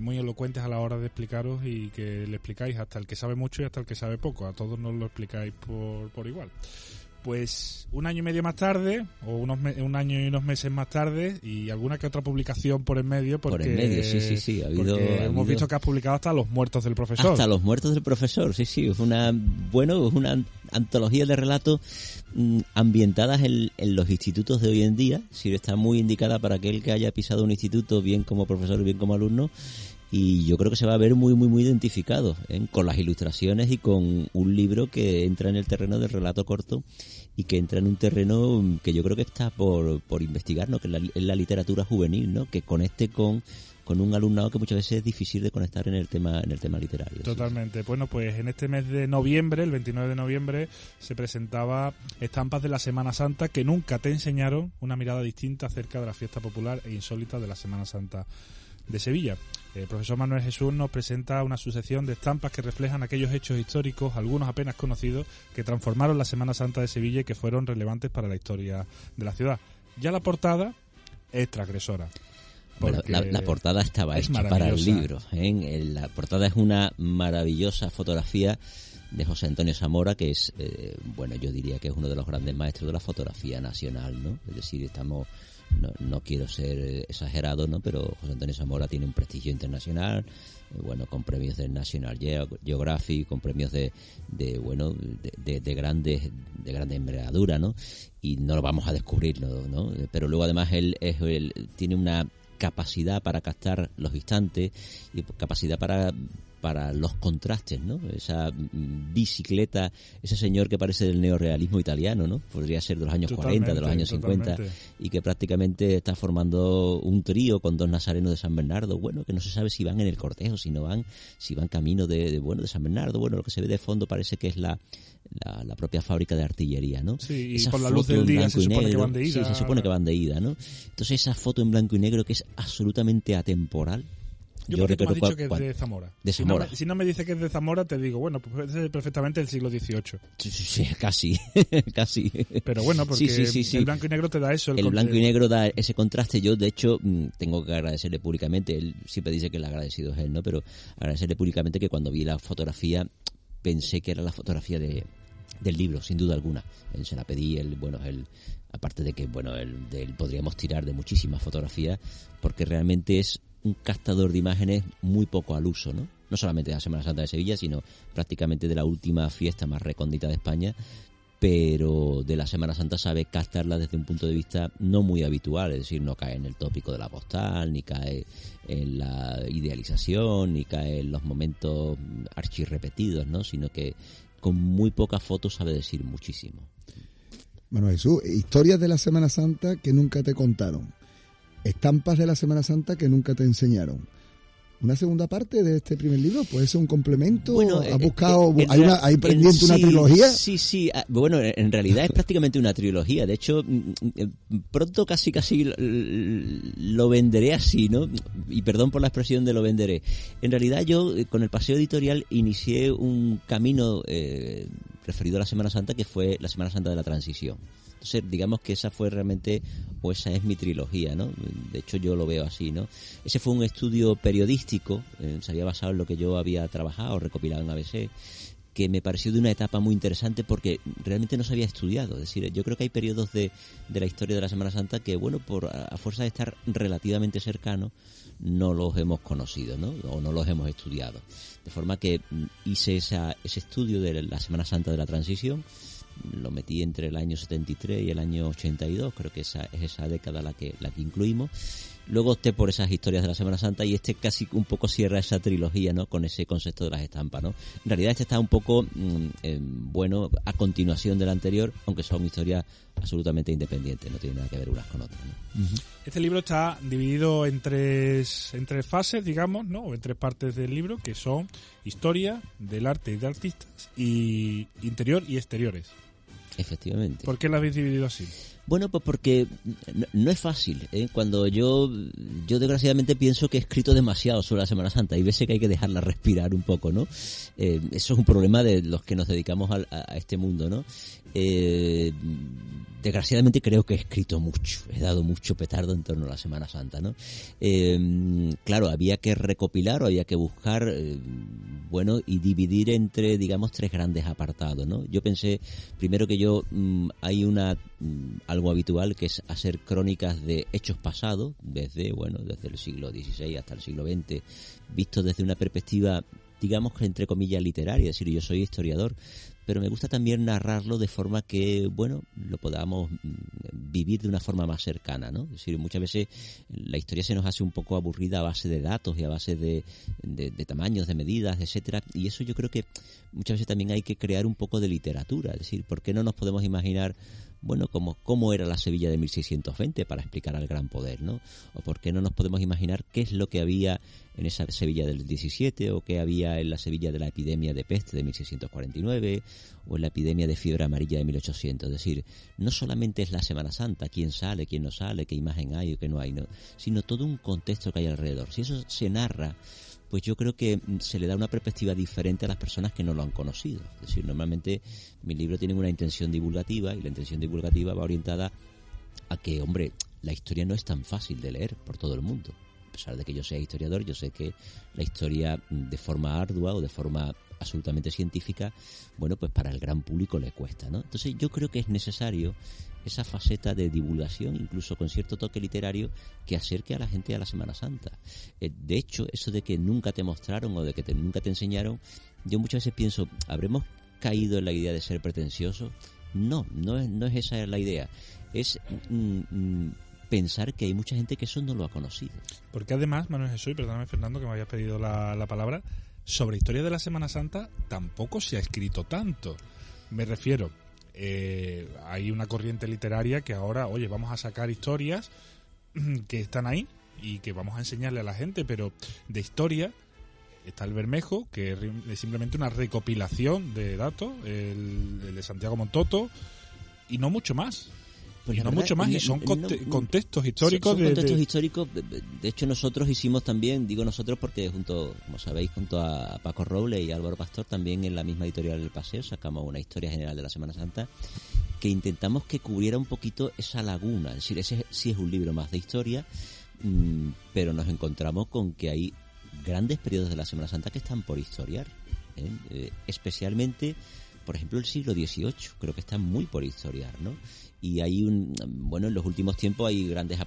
muy elocuentes a la hora de explicaros y que le explicáis hasta el que sabe mucho y hasta el que sabe poco. A todos nos lo explicáis por igual. Pues un año y medio más tarde, o un año y unos meses más tarde, y alguna que otra publicación por en medio, porque, por en medio, sí. Hemos visto que has publicado hasta Los muertos del profesor. Hasta Los muertos del profesor, sí. Es una antología de relatos ambientadas en los institutos de hoy en día. Sí, está muy indicada para aquel que haya pisado un instituto, bien como profesor, bien como alumno. Y yo creo que se va a ver muy identificado con las ilustraciones y con un libro que entra en el terreno del relato corto y que entra en un terreno que yo creo que está por investigar, ¿no? Que es la literatura juvenil, ¿no? Que conecte con un alumnado que muchas veces es difícil de conectar en el tema literario. Totalmente. Sí. Bueno, pues en este mes de noviembre, el 29 de noviembre, se presentaba Estampas de la Semana Santa que nunca te enseñaron, una mirada distinta acerca de la fiesta popular e insólita de la Semana Santa de Sevilla. El profesor Manuel Jesús nos presenta una sucesión de estampas que reflejan aquellos hechos históricos, algunos apenas conocidos, que transformaron la Semana Santa de Sevilla y que fueron relevantes para la historia de la ciudad. Ya la portada es transgresora. Bueno, la portada estaba hecha para el libro. La portada es una maravillosa fotografía de José Antonio Zamora, que es, yo diría que es uno de los grandes maestros de la fotografía nacional, ¿no? Es decir, no quiero ser exagerado, ¿no? Pero José Antonio Zamora tiene un prestigio internacional, con premios del National Geographic, con premios de grandes envergadura, ¿no? Y no lo vamos a descubrir, ¿no? Pero luego además él tiene una capacidad para captar los instantes y capacidad para los contrastes, ¿no? Esa bicicleta, ese señor que parece del neorrealismo italiano, ¿no? Podría ser de los años 40, de los años 50, y que prácticamente está formando un trío con dos nazarenos de San Bernardo, que no se sabe si van en el cortejo, si van camino de San Bernardo. Lo que se ve de fondo parece que es la propia fábrica de artillería, ¿no? Sí, y por la luz del día se supone que van de ida. Sí, se supone que van de ida, ¿no? Entonces esa foto en blanco y negro que es absolutamente atemporal. Yo porque me has dicho que es de Zamora. De Zamora. Si no me dice que es de Zamora, te digo, pues es perfectamente del siglo XVIII. Sí, casi. Pero bueno, porque sí. El blanco y negro te da eso. El blanco y negro da ese contraste. Yo, de hecho, tengo que agradecerle públicamente. Él siempre dice que el agradecido es él, ¿no? Pero agradecerle públicamente que cuando vi la fotografía pensé que era la fotografía del libro, sin duda alguna. Se la pedí, aparte de que, él podríamos tirar de muchísimas fotografías, porque realmente es un captador de imágenes muy poco al uso, ¿no? No solamente de la Semana Santa de Sevilla, sino prácticamente de la última fiesta más recóndita de España, pero de la Semana Santa sabe captarla desde un punto de vista no muy habitual, es decir, no cae en el tópico de la postal, ni cae en la idealización, ni cae en los momentos archirrepetidos, ¿no? Sino que con muy pocas fotos sabe decir muchísimo. Bueno, Jesús, historias de la Semana Santa que nunca te contaron. Estampas de la Semana Santa que nunca te enseñaron. ¿Una segunda parte de este primer libro? ¿Puede ser un complemento? ¿Has buscado? ¿Hay pendiente una trilogía? Sí. Bueno, en realidad es prácticamente una trilogía. De hecho, pronto casi lo venderé así, ¿no? Y perdón por la expresión de lo venderé. En realidad yo, con el paseo editorial, inicié un camino referido a la Semana Santa, que fue la Semana Santa de la Transición. Entonces, digamos que esa fue realmente, o esa es mi trilogía, ¿no? De hecho, yo lo veo así, ¿no? Ese fue un estudio periodístico, se había basado en lo que yo había trabajado, recopilado en ABC, que me pareció de una etapa muy interesante porque realmente no se había estudiado. Es decir, yo creo que hay periodos de la historia de la Semana Santa que, a fuerza de estar relativamente cercanos, no los hemos conocido, ¿no? O no los hemos estudiado. De forma que hice ese estudio de la Semana Santa de la Transición. Lo metí entre el año 73 y el año 82, creo que es esa década la que incluimos. Luego opté por esas historias de la Semana Santa y casi un poco cierra esa trilogía, ¿no? Con ese concepto de las estampas, ¿no? En realidad está un poco, a continuación del anterior, aunque son historias absolutamente independientes, no tienen nada que ver unas con otras, ¿no? Uh-huh. Este libro está dividido en tres fases, digamos, ¿no? O en tres partes del libro, que son historia del arte y de artistas, y interior y exteriores. Efectivamente. ¿Por qué lo habéis dividido así? Bueno, pues porque no es fácil, ¿eh? Cuando yo desgraciadamente pienso que he escrito demasiado sobre la Semana Santa y veces que hay que dejarla respirar un poco, ¿no? Eso es un problema de los que nos dedicamos a este mundo, ¿no? Desgraciadamente creo que he escrito mucho, he dado mucho petardo en torno a la Semana Santa, ¿no? Claro, había que recopilar o había que buscar bueno, y dividir entre, digamos, 3 grandes apartados, ¿no? Yo pensé, primero que hay algo habitual que es hacer crónicas de hechos pasados, desde el siglo XVI hasta el siglo XX, vistos desde una perspectiva, digamos que entre comillas literaria, es decir, yo soy historiador, pero me gusta también narrarlo de forma que, lo podamos vivir de una forma más cercana, ¿no? Es decir, muchas veces la historia se nos hace un poco aburrida a base de datos y a base de tamaños, de medidas, etcétera, y eso yo creo que muchas veces también hay que crear un poco de literatura, es decir, ¿por qué no nos podemos imaginar cómo era la Sevilla de 1620 para explicar al gran poder, ¿no? O por qué no nos podemos imaginar qué es lo que había en esa Sevilla del 17 o qué había en la Sevilla de la epidemia de peste de 1649 o en la epidemia de fiebre amarilla de 1800. Es decir, no solamente es la Semana Santa, quién sale, quién no sale, qué imagen hay o qué no hay, ¿no? Sino todo un contexto que hay alrededor. Si eso se narra, pues yo creo que se le da una perspectiva diferente a las personas que no lo han conocido. Es decir, normalmente mis libros tienen una intención divulgativa y la intención divulgativa va orientada a que, la historia no es tan fácil de leer por todo el mundo. A pesar de que yo sea historiador, yo sé que la historia de forma ardua o de forma absolutamente científica, pues para el gran público le cuesta, ¿no? Entonces yo creo que es necesario esa faceta de divulgación, incluso con cierto toque literario, que acerque a la gente a la Semana Santa. De hecho, eso de que nunca te mostraron o de que nunca te enseñaron, yo muchas veces pienso, ¿habremos caído en la idea de ser pretenciosos? No es esa la idea. Es pensar que hay mucha gente que eso no lo ha conocido. Porque además, Manuel Jesús, y perdóname Fernando que me habías pedido la palabra, sobre historia de la Semana Santa tampoco se ha escrito tanto. Me refiero, hay una corriente literaria que ahora, vamos a sacar historias que están ahí y que vamos a enseñarle a la gente, pero de historia está el Bermejo, que es simplemente una recopilación de datos, el de Santiago Montoto, y no mucho más. Pues no mucho más, y son contextos históricos. Son contextos históricos. De hecho, nosotros hicimos también, digo nosotros porque como sabéis, junto a Paco Robles y Álvaro Pastor, también en la misma editorial del Paseo, sacamos una historia general de la Semana Santa, que intentamos que cubriera un poquito esa laguna. Es decir, ese sí es un libro más de historia, pero nos encontramos con que hay grandes periodos de la Semana Santa que están por historiar, especialmente, por ejemplo, el siglo XVIII, creo que está muy por historiar, ¿no? Y hay en los últimos tiempos hay grandes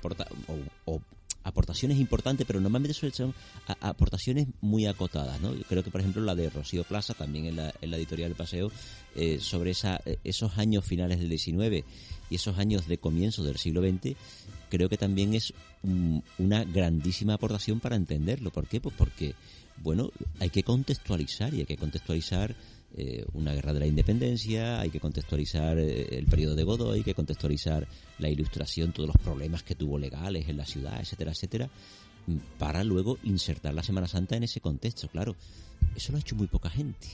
aportaciones importantes, pero normalmente son aportaciones muy acotadas, ¿no? Yo creo que, por ejemplo, la de Rocío Plaza, también en la editorial del Paseo, sobre esos años finales del XIX y esos años de comienzo del siglo XX, creo que también es una grandísima aportación para entenderlo. ¿Por qué? Pues porque, hay que contextualizar una guerra de la independencia, hay que contextualizar el periodo de Godoy, hay que contextualizar la Ilustración, todos los problemas que tuvo legales en la ciudad, etcétera, etcétera, para luego insertar la Semana Santa en ese contexto. Claro, eso lo ha hecho muy poca gente,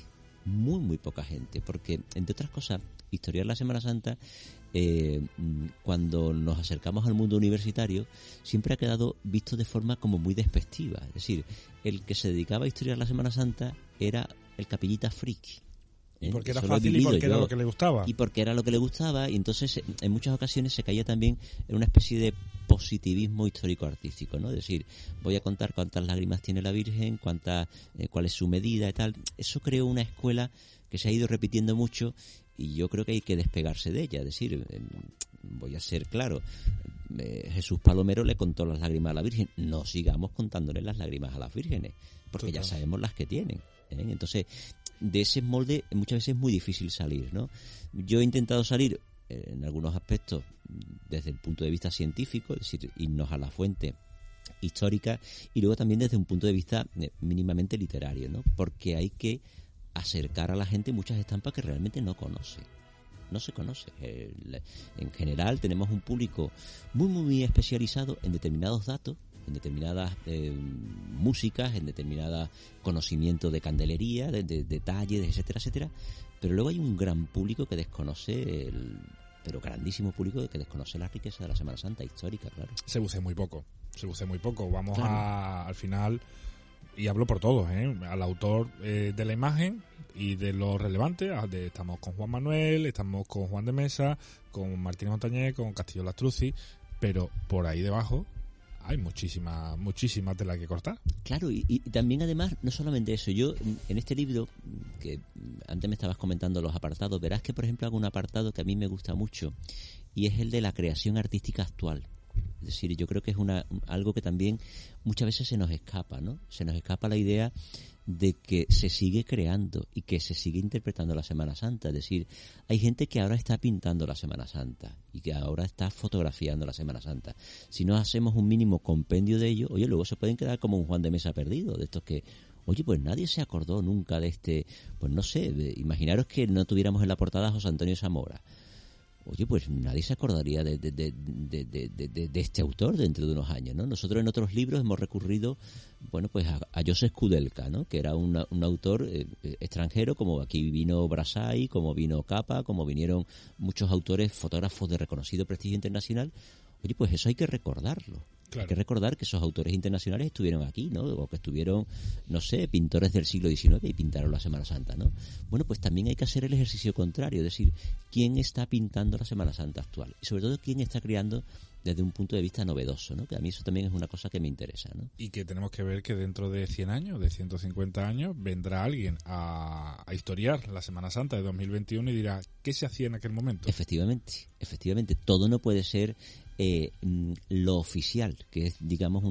muy poca gente, porque, entre otras cosas, historiar la Semana Santa, cuando nos acercamos al mundo universitario, siempre ha quedado visto de forma como muy despectiva. Es decir, el que se dedicaba a historiar la Semana Santa era el capillita friki. Porque era fácil y porque era lo que le gustaba. Y porque era lo que le gustaba, y entonces en muchas ocasiones se caía también en una especie de positivismo histórico-artístico, ¿no? Es decir, voy a contar cuántas lágrimas tiene la Virgen, cuál es su medida y tal. Eso creó una escuela que se ha ido repitiendo mucho y yo creo que hay que despegarse de ella. Es decir, voy a ser claro, Jesús Palomero le contó las lágrimas a la Virgen. No sigamos contándole las lágrimas a las vírgenes, porque ya sabemos las que tienen, ¿eh? Entonces, de ese molde muchas veces es muy difícil salir, ¿no? Yo he intentado salir en algunos aspectos desde el punto de vista científico, es decir, irnos a la fuente histórica, y luego también desde un punto de vista mínimamente literario, ¿no? Porque hay que acercar a la gente muchas estampas que realmente no conoce. No se conoce. En general tenemos un público muy especializado en determinados datos, en determinadas músicas, en determinados conocimientos de candelería, de detalles, etcétera, etcétera. Pero luego hay un gran público que desconoce, pero grandísimo público que desconoce la riqueza de la Semana Santa histórica, claro. Se bucea muy poco. Vamos al final, y hablo por todos, al autor de la imagen y de lo relevante. Estamos con Juan Manuel, estamos con Juan de Mesa, con Martínez Montañés, con Castillo Lastruzzi, pero por ahí debajo hay muchísima tela que cortar. Claro, y también además, no solamente eso, yo en este libro, que antes me estabas comentando los apartados, verás que por ejemplo hago un apartado que a mí me gusta mucho, y es el de la creación artística actual. Es decir, yo creo que es algo que también muchas veces se nos escapa, ¿no? Se nos escapa la idea de que se sigue creando y que se sigue interpretando la Semana Santa. Es decir, hay gente que ahora está pintando la Semana Santa y que ahora está fotografiando la Semana Santa. Si no hacemos un mínimo compendio de ello, oye, luego se pueden quedar como un Juan de Mesa perdido, de estos que, oye, pues nadie se acordó nunca de este, pues no sé, imaginaros que no tuviéramos en la portada a José Antonio Zamora. Oye, pues nadie se acordaría de este autor dentro de unos años, ¿no? Nosotros en otros libros hemos recurrido, bueno, pues a Joseph Kudelka, ¿no? Que era un autor extranjero, como aquí vino Brassai, como vino Capa, como vinieron muchos autores, fotógrafos de reconocido prestigio internacional. Oye, pues eso hay que recordarlo. Claro. Hay que recordar que esos autores internacionales estuvieron aquí, ¿no? O que estuvieron, no sé, pintores del siglo XIX y pintaron la Semana Santa, ¿no? Bueno, pues también hay que hacer el ejercicio contrario, es decir, ¿quién está pintando la Semana Santa actual? Y sobre todo, ¿quién está creando desde un punto de vista novedoso, ¿no? Que a mí eso también es una cosa que me interesa, ¿no? Y que tenemos que ver que dentro de 100 años, de 150 años, vendrá alguien a historiar la Semana Santa de 2021 y dirá, ¿qué se hacía en aquel momento? Efectivamente, todo no puede ser lo oficial, que es, digamos,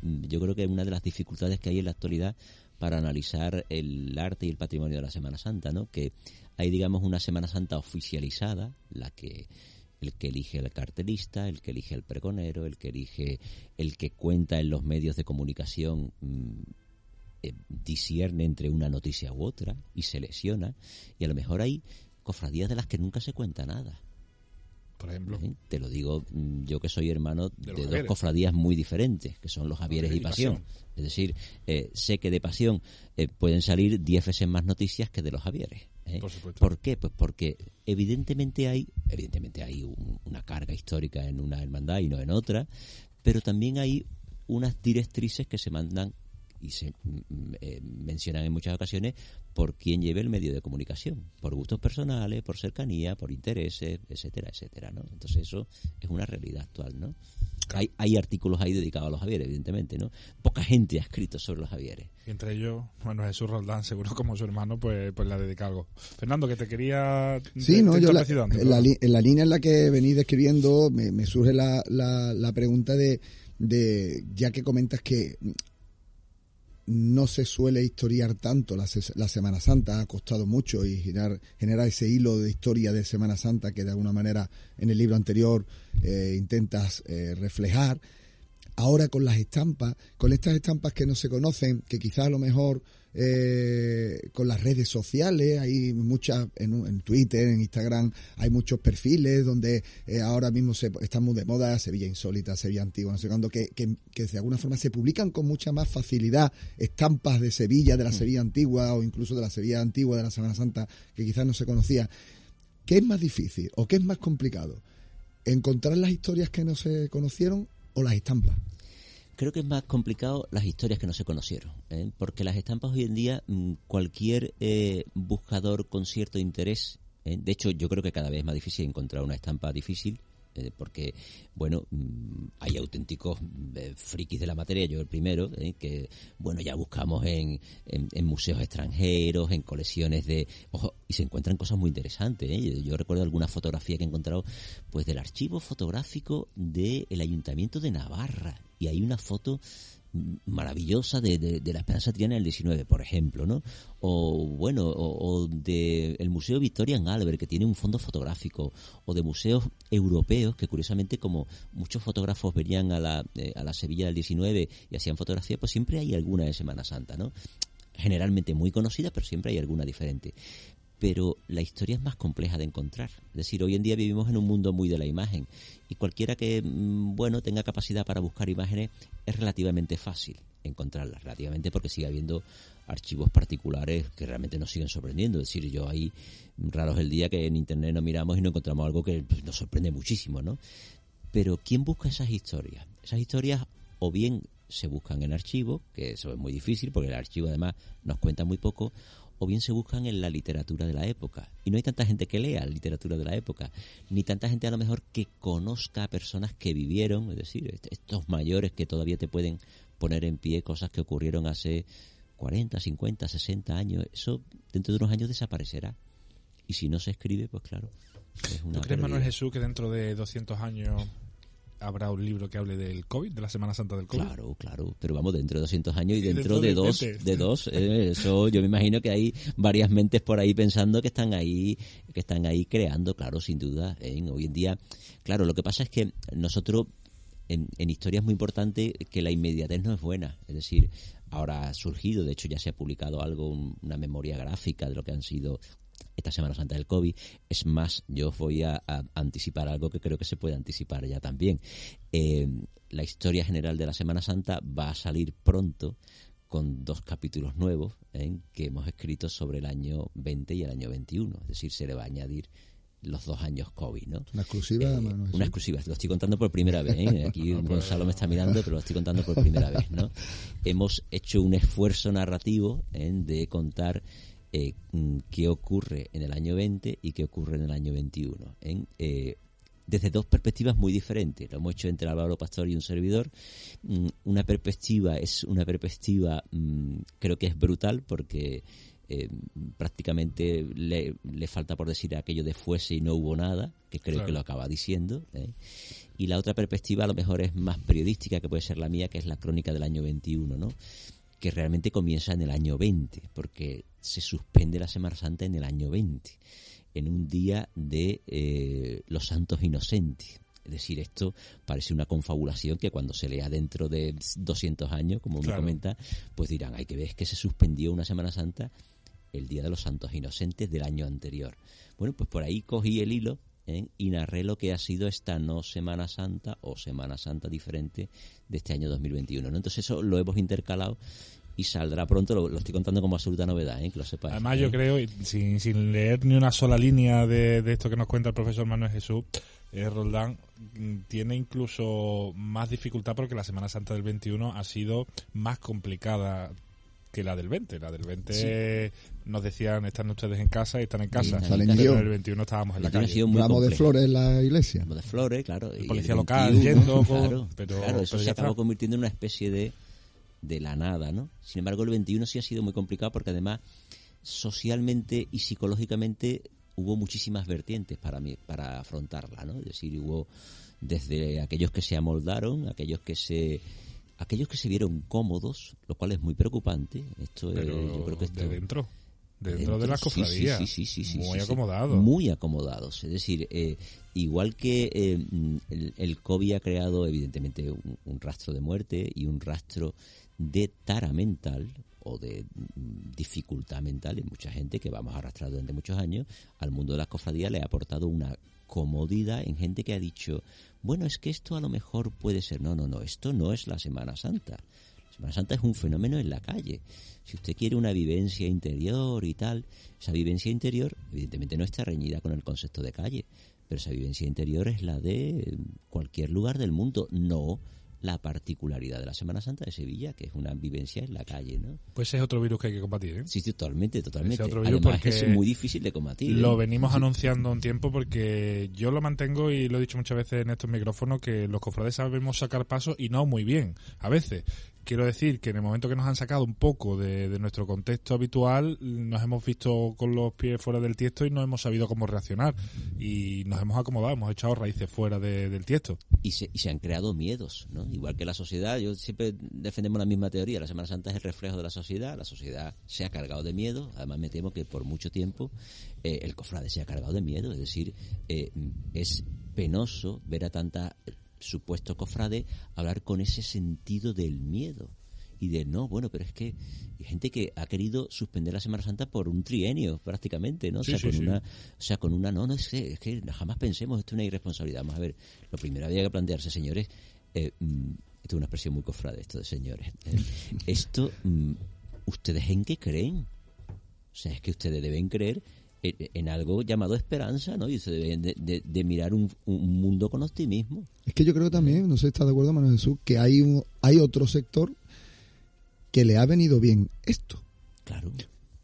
yo creo que una de las dificultades que hay en la actualidad para analizar el arte y el patrimonio de la Semana Santa, ¿no? Que hay, digamos, una Semana Santa oficializada, el que elige el cartelista, el que elige el pregonero, el que elige el que cuenta en los medios de comunicación, discierne entre una noticia u otra y selecciona, y a lo mejor hay cofradías de las que nunca se cuenta nada. Por ejemplo, te lo digo yo, que soy hermano de dos cofradías muy diferentes, que son los Javieres y Pasión. Es decir, sé que de Pasión pueden salir 10 veces más noticias que de los Javieres. Por supuesto. ¿Por qué? Pues porque evidentemente hay una carga histórica en una hermandad y no en otra, pero también hay unas directrices que se mandan y se mencionan en muchas ocasiones por quien lleve el medio de comunicación, por gustos personales, por cercanía, por intereses, etcétera, etcétera, ¿no? Entonces eso es una realidad actual, ¿no? Claro. Hay artículos ahí dedicados a los Javieres, evidentemente, ¿no? Poca gente ha escrito sobre los Javieres. Y entre ellos, bueno, Jesús Roldán, seguro como su hermano, pues le ha dedicado algo. Fernando, que te quería... Sí, no, yo en la línea en la que venís describiendo me surge la pregunta de ya que comentas que no se suele historiar tanto la Semana Santa, ha costado mucho y generar ese hilo de historia de Semana Santa que de alguna manera en el libro anterior intentas reflejar. Ahora con las estampas, con estas estampas que no se conocen, que quizás a lo mejor con las redes sociales, hay muchas, en Twitter, en Instagram, hay muchos perfiles donde ahora mismo están muy de moda, Sevilla Insólita, Sevilla Antigua, no sé cuándo, que de alguna forma se publican con mucha más facilidad estampas de Sevilla, de la Sevilla Antigua o incluso de la Sevilla Antigua de la Semana Santa, que quizás no se conocía. ¿Qué es más difícil o qué es más complicado? ¿Encontrar las historias que no se conocieron o las estampas? Creo que es más complicado las historias que no se conocieron, porque las estampas hoy en día, cualquier buscador con cierto interés, de hecho yo creo que cada vez es más difícil encontrar una estampa difícil, porque, bueno, hay auténticos frikis de la materia, yo el primero, que, bueno, ya buscamos en museos extranjeros, en colecciones y se encuentran cosas muy interesantes, Yo recuerdo alguna fotografía que he encontrado, pues, del archivo fotográfico del Ayuntamiento de Navarra, y hay una foto maravillosa de la Esperanza Triana del 19, por ejemplo, ¿no? O de el Museo Victoria en Albert, que tiene un fondo fotográfico, o de museos europeos que, curiosamente, como muchos fotógrafos venían a la Sevilla del 19 y hacían fotografía, pues siempre hay alguna de Semana Santa, ¿no? Generalmente muy conocida, pero siempre hay alguna diferente. Pero la historia es más compleja de encontrar. Es decir, hoy en día vivimos en un mundo muy de la imagen, y cualquiera que, tenga capacidad para buscar imágenes, es relativamente fácil encontrarlas, relativamente, porque sigue habiendo archivos particulares que realmente nos siguen sorprendiendo. Es decir, hay raros el día que en internet nos miramos y no encontramos algo que nos sorprende muchísimo, ¿no? Pero ¿quién busca esas historias? Esas historias o bien se buscan en archivos, que eso es muy difícil porque el archivo además nos cuenta muy poco, o bien se buscan en la literatura de la época. Y no hay tanta gente que lea la literatura de la época, ni tanta gente a lo mejor que conozca a personas que vivieron, es decir, estos mayores que todavía te pueden poner en pie cosas que ocurrieron hace 40, 50, 60 años. Eso dentro de unos años desaparecerá. Y si no se escribe, pues claro, es una ¿Tú crees, Manuel Jesús, que dentro de 200 años habrá un libro que hable del COVID, de la Semana Santa del COVID? Claro, pero vamos, dentro de 200 años y dentro de dos, eso yo me imagino que hay varias mentes por ahí pensando que están ahí creando, claro, sin duda. Hoy en día, claro, lo que pasa es que nosotros en historia es muy importante que la inmediatez no es buena, es decir, ahora ha surgido, de hecho ya se ha publicado algo, una memoria gráfica de lo que han sido esta Semana Santa del COVID. Es más, yo os voy a anticipar algo que creo que se puede anticipar ya también. La historia general de la Semana Santa va a salir pronto con 2 capítulos nuevos que hemos escrito sobre el año 20 y el año 21. Es decir, se le va a añadir los 2 años COVID, ¿no? Una exclusiva, una exclusiva, lo estoy contando por primera vez, Aquí Gonzalo me está mirando, pero lo estoy contando por primera vez, ¿no? Hemos hecho un esfuerzo narrativo de contar qué ocurre en el año 20 y qué ocurre en el año 21, desde 2 perspectivas muy diferentes. Lo hemos hecho entre Álvaro Pastor y un servidor. Una perspectiva creo que es brutal porque prácticamente le falta por decir aquello de fuese y no hubo nada, que creo que lo acaba diciendo, y la otra perspectiva a lo mejor es más periodística, que puede ser la mía, que es la crónica del año 21, ¿no? Que realmente comienza en el año 20, porque se suspende la Semana Santa en el año 20, en un día de los Santos Inocentes. Es decir, esto parece una confabulación que cuando se lea dentro de 200 años, como me comenta, pues dirán, hay que ver que se suspendió una Semana Santa el Día de los Santos Inocentes del año anterior. Bueno, pues por ahí cogí el hilo y narré lo que ha sido esta no Semana Santa o Semana Santa diferente de este año 2021, ¿no? Entonces eso lo hemos intercalado y saldrá pronto, lo estoy contando como absoluta novedad, que lo sepáis. Además yo creo, sin leer ni una sola línea de esto que nos cuenta el profesor Manuel Jesús, Roldán tiene incluso más dificultad porque la Semana Santa del 21 ha sido más complicada que la del 20. La del 20 nos decían, están ustedes en casa y están en casa. Pero en el 21 estábamos en la calle. Ramos de flores en la iglesia. Ramos de flores, claro. El policía local yendo con... Claro, eso se acabó convirtiendo en una especie de la nada, ¿no? Sin embargo, el 21 sí ha sido muy complicado porque además socialmente y psicológicamente hubo muchísimas vertientes para afrontarla, ¿no? Es decir, hubo desde aquellos que se amoldaron, aquellos que se vieron cómodos, lo cual es muy preocupante. Yo creo que esto, dentro de las cofradías, sí, acomodados. Muy acomodados. Es decir, igual que el COVID ha creado evidentemente un rastro de muerte y un rastro de tara mental o de dificultad mental en mucha gente que vamos a arrastrar durante muchos años, al mundo de las cofradías le ha aportado una comodidad en gente que ha dicho, bueno, es que esto a lo mejor puede ser, no, esto no es la Semana Santa. La Semana Santa es un fenómeno en la calle. Si usted quiere una vivencia interior y tal, esa vivencia interior evidentemente no está reñida con el concepto de calle, pero esa vivencia interior es la de cualquier lugar del mundo, no la particularidad de la Semana Santa de Sevilla, que es una vivencia en la calle, ¿no? Pues es otro virus que hay que combatir, ¿eh? Sí, totalmente. Ese otro virus, además es muy difícil de combatir. Lo venimos anunciando un tiempo porque yo lo mantengo y lo he dicho muchas veces en estos micrófonos que los cofrades sabemos sacar pasos y no muy bien, a veces. Quiero decir que en el momento que nos han sacado un poco de nuestro contexto habitual, nos hemos visto con los pies fuera del tiesto y no hemos sabido cómo reaccionar. Y nos hemos acomodado, hemos echado raíces fuera del tiesto. Y se han creado miedos, ¿no? Igual que la sociedad, yo siempre defendemos la misma teoría. La Semana Santa es el reflejo de la sociedad se ha cargado de miedo. Además me temo que por mucho tiempo el cofrade se ha cargado de miedo. Es decir, es penoso ver a tanta supuesto cofrade hablar con ese sentido del miedo y de no, bueno, pero es que hay gente que ha querido suspender la Semana Santa por un trienio prácticamente, ¿no? Es que jamás pensemos, esto es una irresponsabilidad. Vamos a ver, lo primero había que plantearse, señores, esto es una expresión muy cofrade, esto de señores, esto, ¿ustedes en qué creen? O sea, es que ustedes deben creer en algo llamado esperanza, ¿no? Y se deben de mirar un mundo con optimismo. Es que yo creo también, no sé si estás de acuerdo, Manuel Jesús, que hay otro sector que le ha venido bien esto. Claro.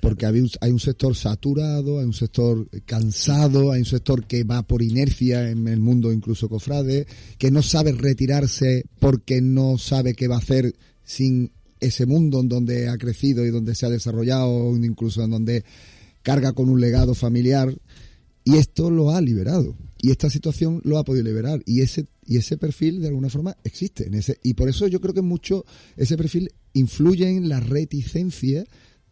Porque hay un sector saturado, hay un sector cansado, hay un sector que va por inercia en el mundo incluso cofrade, que no sabe retirarse porque no sabe qué va a hacer sin ese mundo en donde ha crecido y donde se ha desarrollado, incluso en donde carga con un legado familiar, y esto lo ha liberado. Y esta situación lo ha podido liberar. Y ese perfil, de alguna forma, existe. Y por eso yo creo que mucho ese perfil influye en la reticencia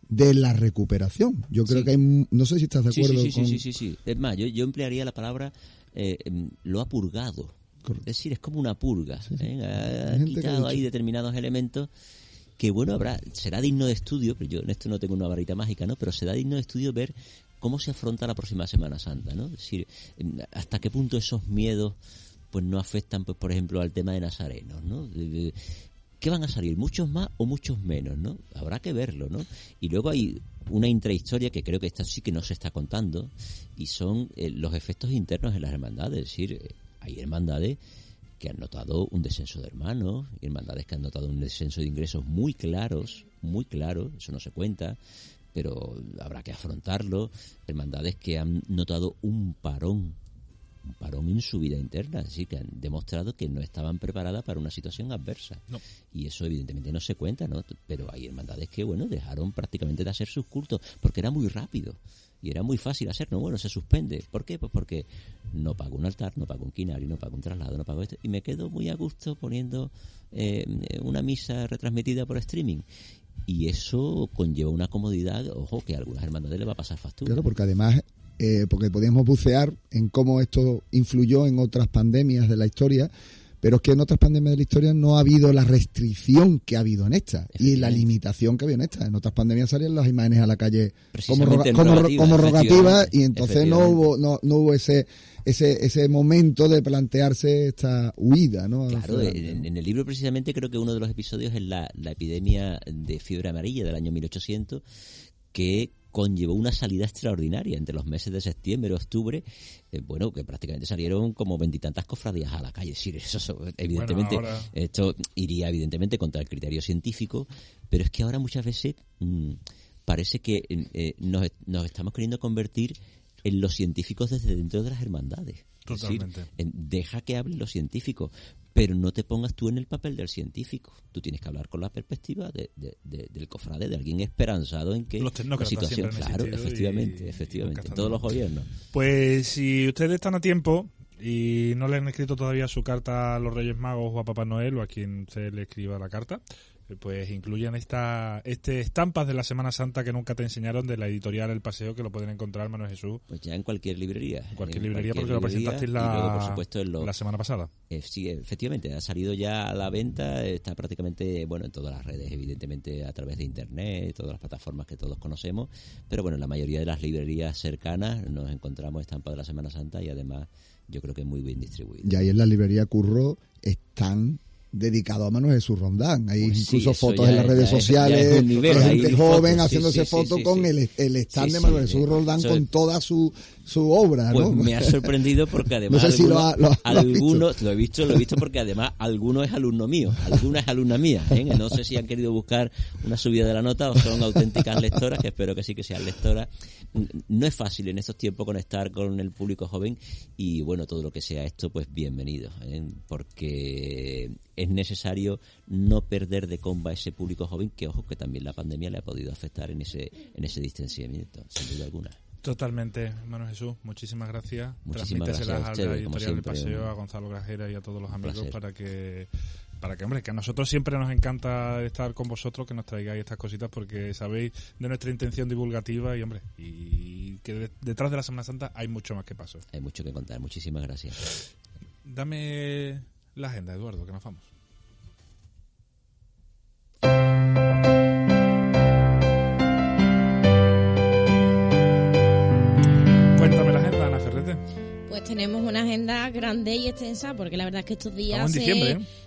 de la recuperación. Yo creo que hay, no sé si estás de acuerdo con... Sí. Es más, yo emplearía la palabra lo ha purgado. Correcto. Es decir, es como una purga. Ha quitado ahí determinados elementos que, bueno, será digno de estudio, pero yo en esto no tengo una varita mágica, ¿no? Pero será digno de estudio ver cómo se afronta la próxima Semana Santa, ¿no? Es decir, hasta qué punto esos miedos pues no afectan, pues por ejemplo, al tema de nazarenos, ¿no? ¿Qué van a salir? ¿Muchos más o muchos menos, no? Habrá que verlo, ¿no? Y luego hay una intrahistoria que creo que esta sí que no se está contando, y son los efectos internos en las hermandades. Es decir, hay hermandades que han notado un descenso de hermanos, y hermandades que han notado un descenso de ingresos muy claro, eso no se cuenta, pero habrá que afrontarlo. Hermandades que han notado un parón en su vida interna, es decir, que han demostrado que no estaban preparadas para una situación adversa. No. Y eso evidentemente no se cuenta, ¿no? Pero hay hermandades que, bueno, dejaron prácticamente de hacer sus cultos porque era muy rápido y era muy fácil hacerlo. Bueno, se suspende. ¿Por qué? Pues porque no pago un altar, no pago un quinario, no pago un traslado, no pago esto, y me quedo muy a gusto poniendo una misa retransmitida por streaming. Y eso conlleva una comodidad, ojo, que a algunas hermandades le va a pasar factura. Claro, porque además... porque podíamos bucear en cómo esto influyó en otras pandemias de la historia, pero es que en otras pandemias de la historia no ha habido la restricción que ha habido en esta y la limitación que había en esta. En otras pandemias salían las imágenes a la calle como rogativas, y entonces no hubo ese momento de plantearse esta huida, ¿no? Claro, en el libro precisamente creo que uno de los episodios es la epidemia de fiebre amarilla del año 1800, que conllevó una salida extraordinaria entre los meses de septiembre y octubre, que prácticamente salieron como 20 y tantas cofradías a la calle. Es decir, eso evidentemente, esto iría evidentemente contra el criterio científico, pero es que ahora muchas veces parece que nos estamos queriendo convertir en los científicos desde dentro de las hermandades. Totalmente. Es decir, deja que hablen los científicos, pero no te pongas tú en el papel del científico. Tú tienes que hablar con la perspectiva del cofrade, de alguien esperanzado en que la situación, claro, efectivamente, en todos los gobiernos. Pues si ustedes están a tiempo y no le han escrito todavía su carta a los Reyes Magos o a Papá Noel o a quien se le escriba la carta, pues incluyan estampas de la Semana Santa que nunca te enseñaron, de la editorial El Paseo, que lo pueden encontrar, Manuel Jesús. Pues ya en cualquier librería. Porque lo presentasteis la semana pasada. Sí, efectivamente, ha salido ya a la venta, está prácticamente, en todas las redes, evidentemente a través de internet, todas las plataformas que todos conocemos, pero en la mayoría de las librerías cercanas nos encontramos estampas de la Semana Santa, y además yo creo que muy bien distribuidas. Y ahí en la librería Curro están dedicado a Manuel Jesús Rondán. Hay incluso fotos en las redes sociales de gente joven haciéndose fotos con el stand de Manuel Jesús Rondán con toda su obra, pues ¿no? Me ha sorprendido porque además no sé algunos lo he visto porque además alguno es alumno mío, alguna es alumna mía, ¿eh? No sé si han querido buscar una subida de la nota o son auténticas lectoras, que espero que sí que sean lectoras. No es fácil en estos tiempos conectar con el público joven, y todo lo que sea esto, pues bienvenido, porque es necesario no perder de comba ese público joven, que ojo, que también la pandemia le ha podido afectar en ese distanciamiento, sin duda alguna. Totalmente, Manuel Jesús, muchísimas gracias. Transmíteselas a la editorial del Paseo, a Gonzalo Grajera y a todos los amigos, para que hombre, que a nosotros siempre nos encanta estar con vosotros, que nos traigáis estas cositas, porque sabéis de nuestra intención divulgativa y que detrás de la Semana Santa hay mucho más que paso. Hay mucho que contar. Muchísimas gracias. Dame la agenda, Eduardo, que nos vamos. Cuéntame la agenda, Ana Ferrete. Pues tenemos una agenda grande y extensa, porque la verdad es que estos días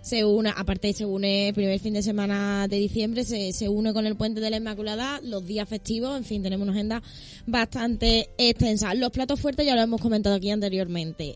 se une, aparte se une el primer fin de semana de diciembre, se une con el Puente de la Inmaculada, los días festivos, en fin, tenemos una agenda bastante extensa. Los platos fuertes ya lo hemos comentado aquí anteriormente.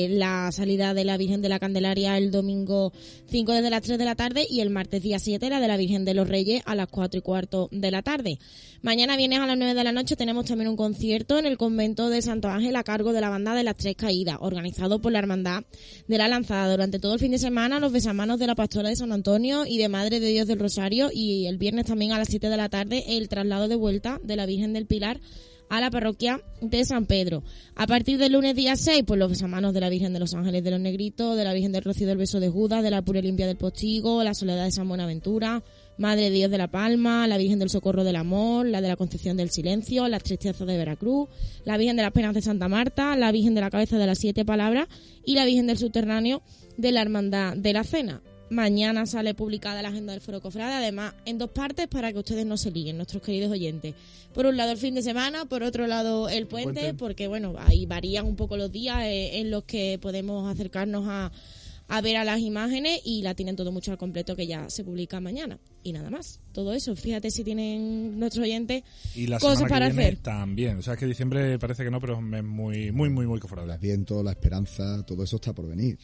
La salida de la Virgen de la Candelaria el domingo 5 desde las 3 de la tarde y el martes día 7 la de la Virgen de los Reyes a las 4:15 de la tarde. Mañana viernes a las 9 de la noche tenemos también un concierto en el convento de Santo Ángel a cargo de la banda de las Tres Caídas, organizado por la Hermandad de la Lanzada. Durante todo el fin de semana los besamanos de la Pastora de San Antonio y de Madre de Dios del Rosario, y el viernes también a las 7 de la tarde el traslado de vuelta de la Virgen del Pilar a la parroquia de San Pedro. A partir del lunes día 6, pues los besamanos de la Virgen de los Ángeles de los Negritos, de la Virgen del Rocío del Beso de Judas, de la Pura y Limpia del Postigo, la Soledad de San Buenaventura, Madre de Dios de la Palma, la Virgen del Socorro del Amor, la de la Concepción del Silencio, las Tristezas de Veracruz, la Virgen de las Penas de Santa Marta, la Virgen de la Cabeza de las 7 Palabras y la Virgen del Subterráneo de la Hermandad de la Cena. Mañana sale publicada la agenda del Foro Cofrade, además en 2 partes para que ustedes no se liguen, nuestros queridos oyentes. Por un lado el fin de semana, por otro lado el puente, porque bueno, ahí varían un poco los días en los que podemos acercarnos a ver a las imágenes, y la tienen todo mucho al completo, que ya se publica mañana. Y nada más, todo eso. Fíjate si tienen nuestros oyentes y la cosas para hacer. También, o sea, es que diciembre parece que no, pero es muy cofrade. El Adviento, la esperanza, todo eso está por venir.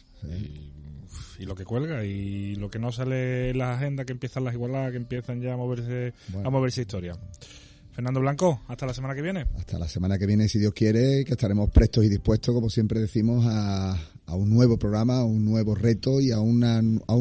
Y lo que cuelga y lo que no sale en la agenda, que empiezan las igualadas, que empiezan ya a moverse historia. Fernando Blanco, hasta la semana que viene. Hasta la semana que viene, si Dios quiere, que estaremos prestos y dispuestos, como siempre decimos, a un nuevo programa, a un nuevo reto y a un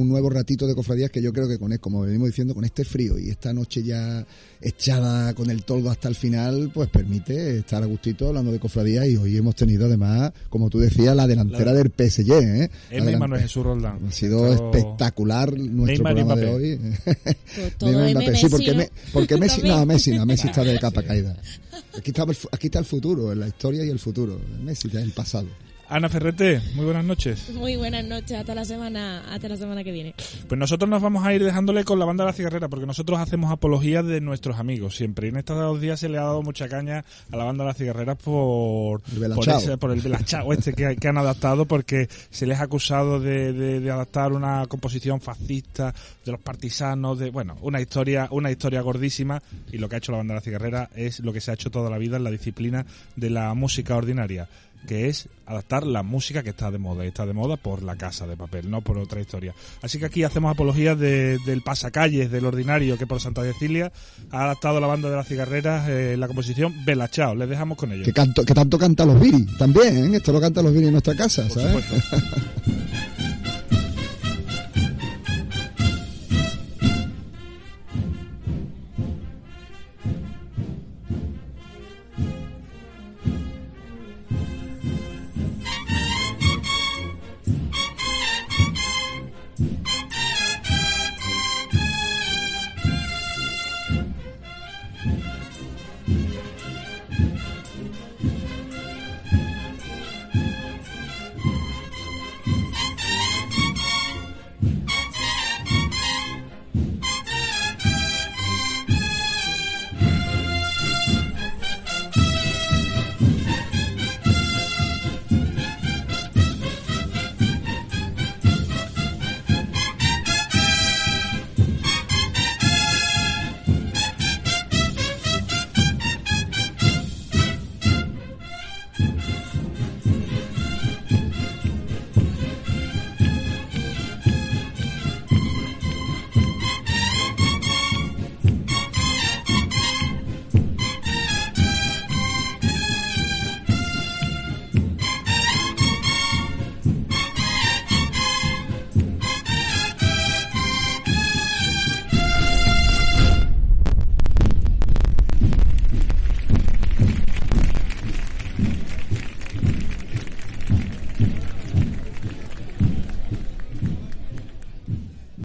nuevo ratito de cofradías, que yo creo que como venimos diciendo, con este frío y esta noche ya echada con el toldo hasta el final, pues permite estar a gustito hablando de cofradías. Y hoy hemos tenido además, como tú decías, la delantera del PSG, Manuel Jesús Roldán. Ha sido espectacular nuestro programa de hoy. Pues todo Messi, porque Messi está de capa caída. Aquí está el futuro, la historia y el futuro. Messi está en el pasado. Ana Ferrete, muy buenas noches. Muy buenas noches, hasta la semana que viene. Pues nosotros nos vamos a ir dejándole con la banda de la cigarrera, porque nosotros hacemos apología de nuestros amigos siempre. Y en estos 2 días se le ha dado mucha caña a la banda de la cigarrera por el velachao que han adaptado, porque se les ha acusado de adaptar una composición fascista de los partisanos, una historia gordísima. Y lo que ha hecho la banda de la cigarrera es lo que se ha hecho toda la vida en la disciplina de la música ordinaria, que es adaptar la música que está de moda, y está de moda por La Casa de Papel, no por otra historia. Así que aquí hacemos apología del pasacalles, del ordinario, que por Santa Cecilia ha adaptado la banda de las cigarreras la composición Velachao. Les dejamos con ello. Que tanto canta los Viri también, esto lo canta los Viri en nuestra casa, por ¿sabes? Supuesto.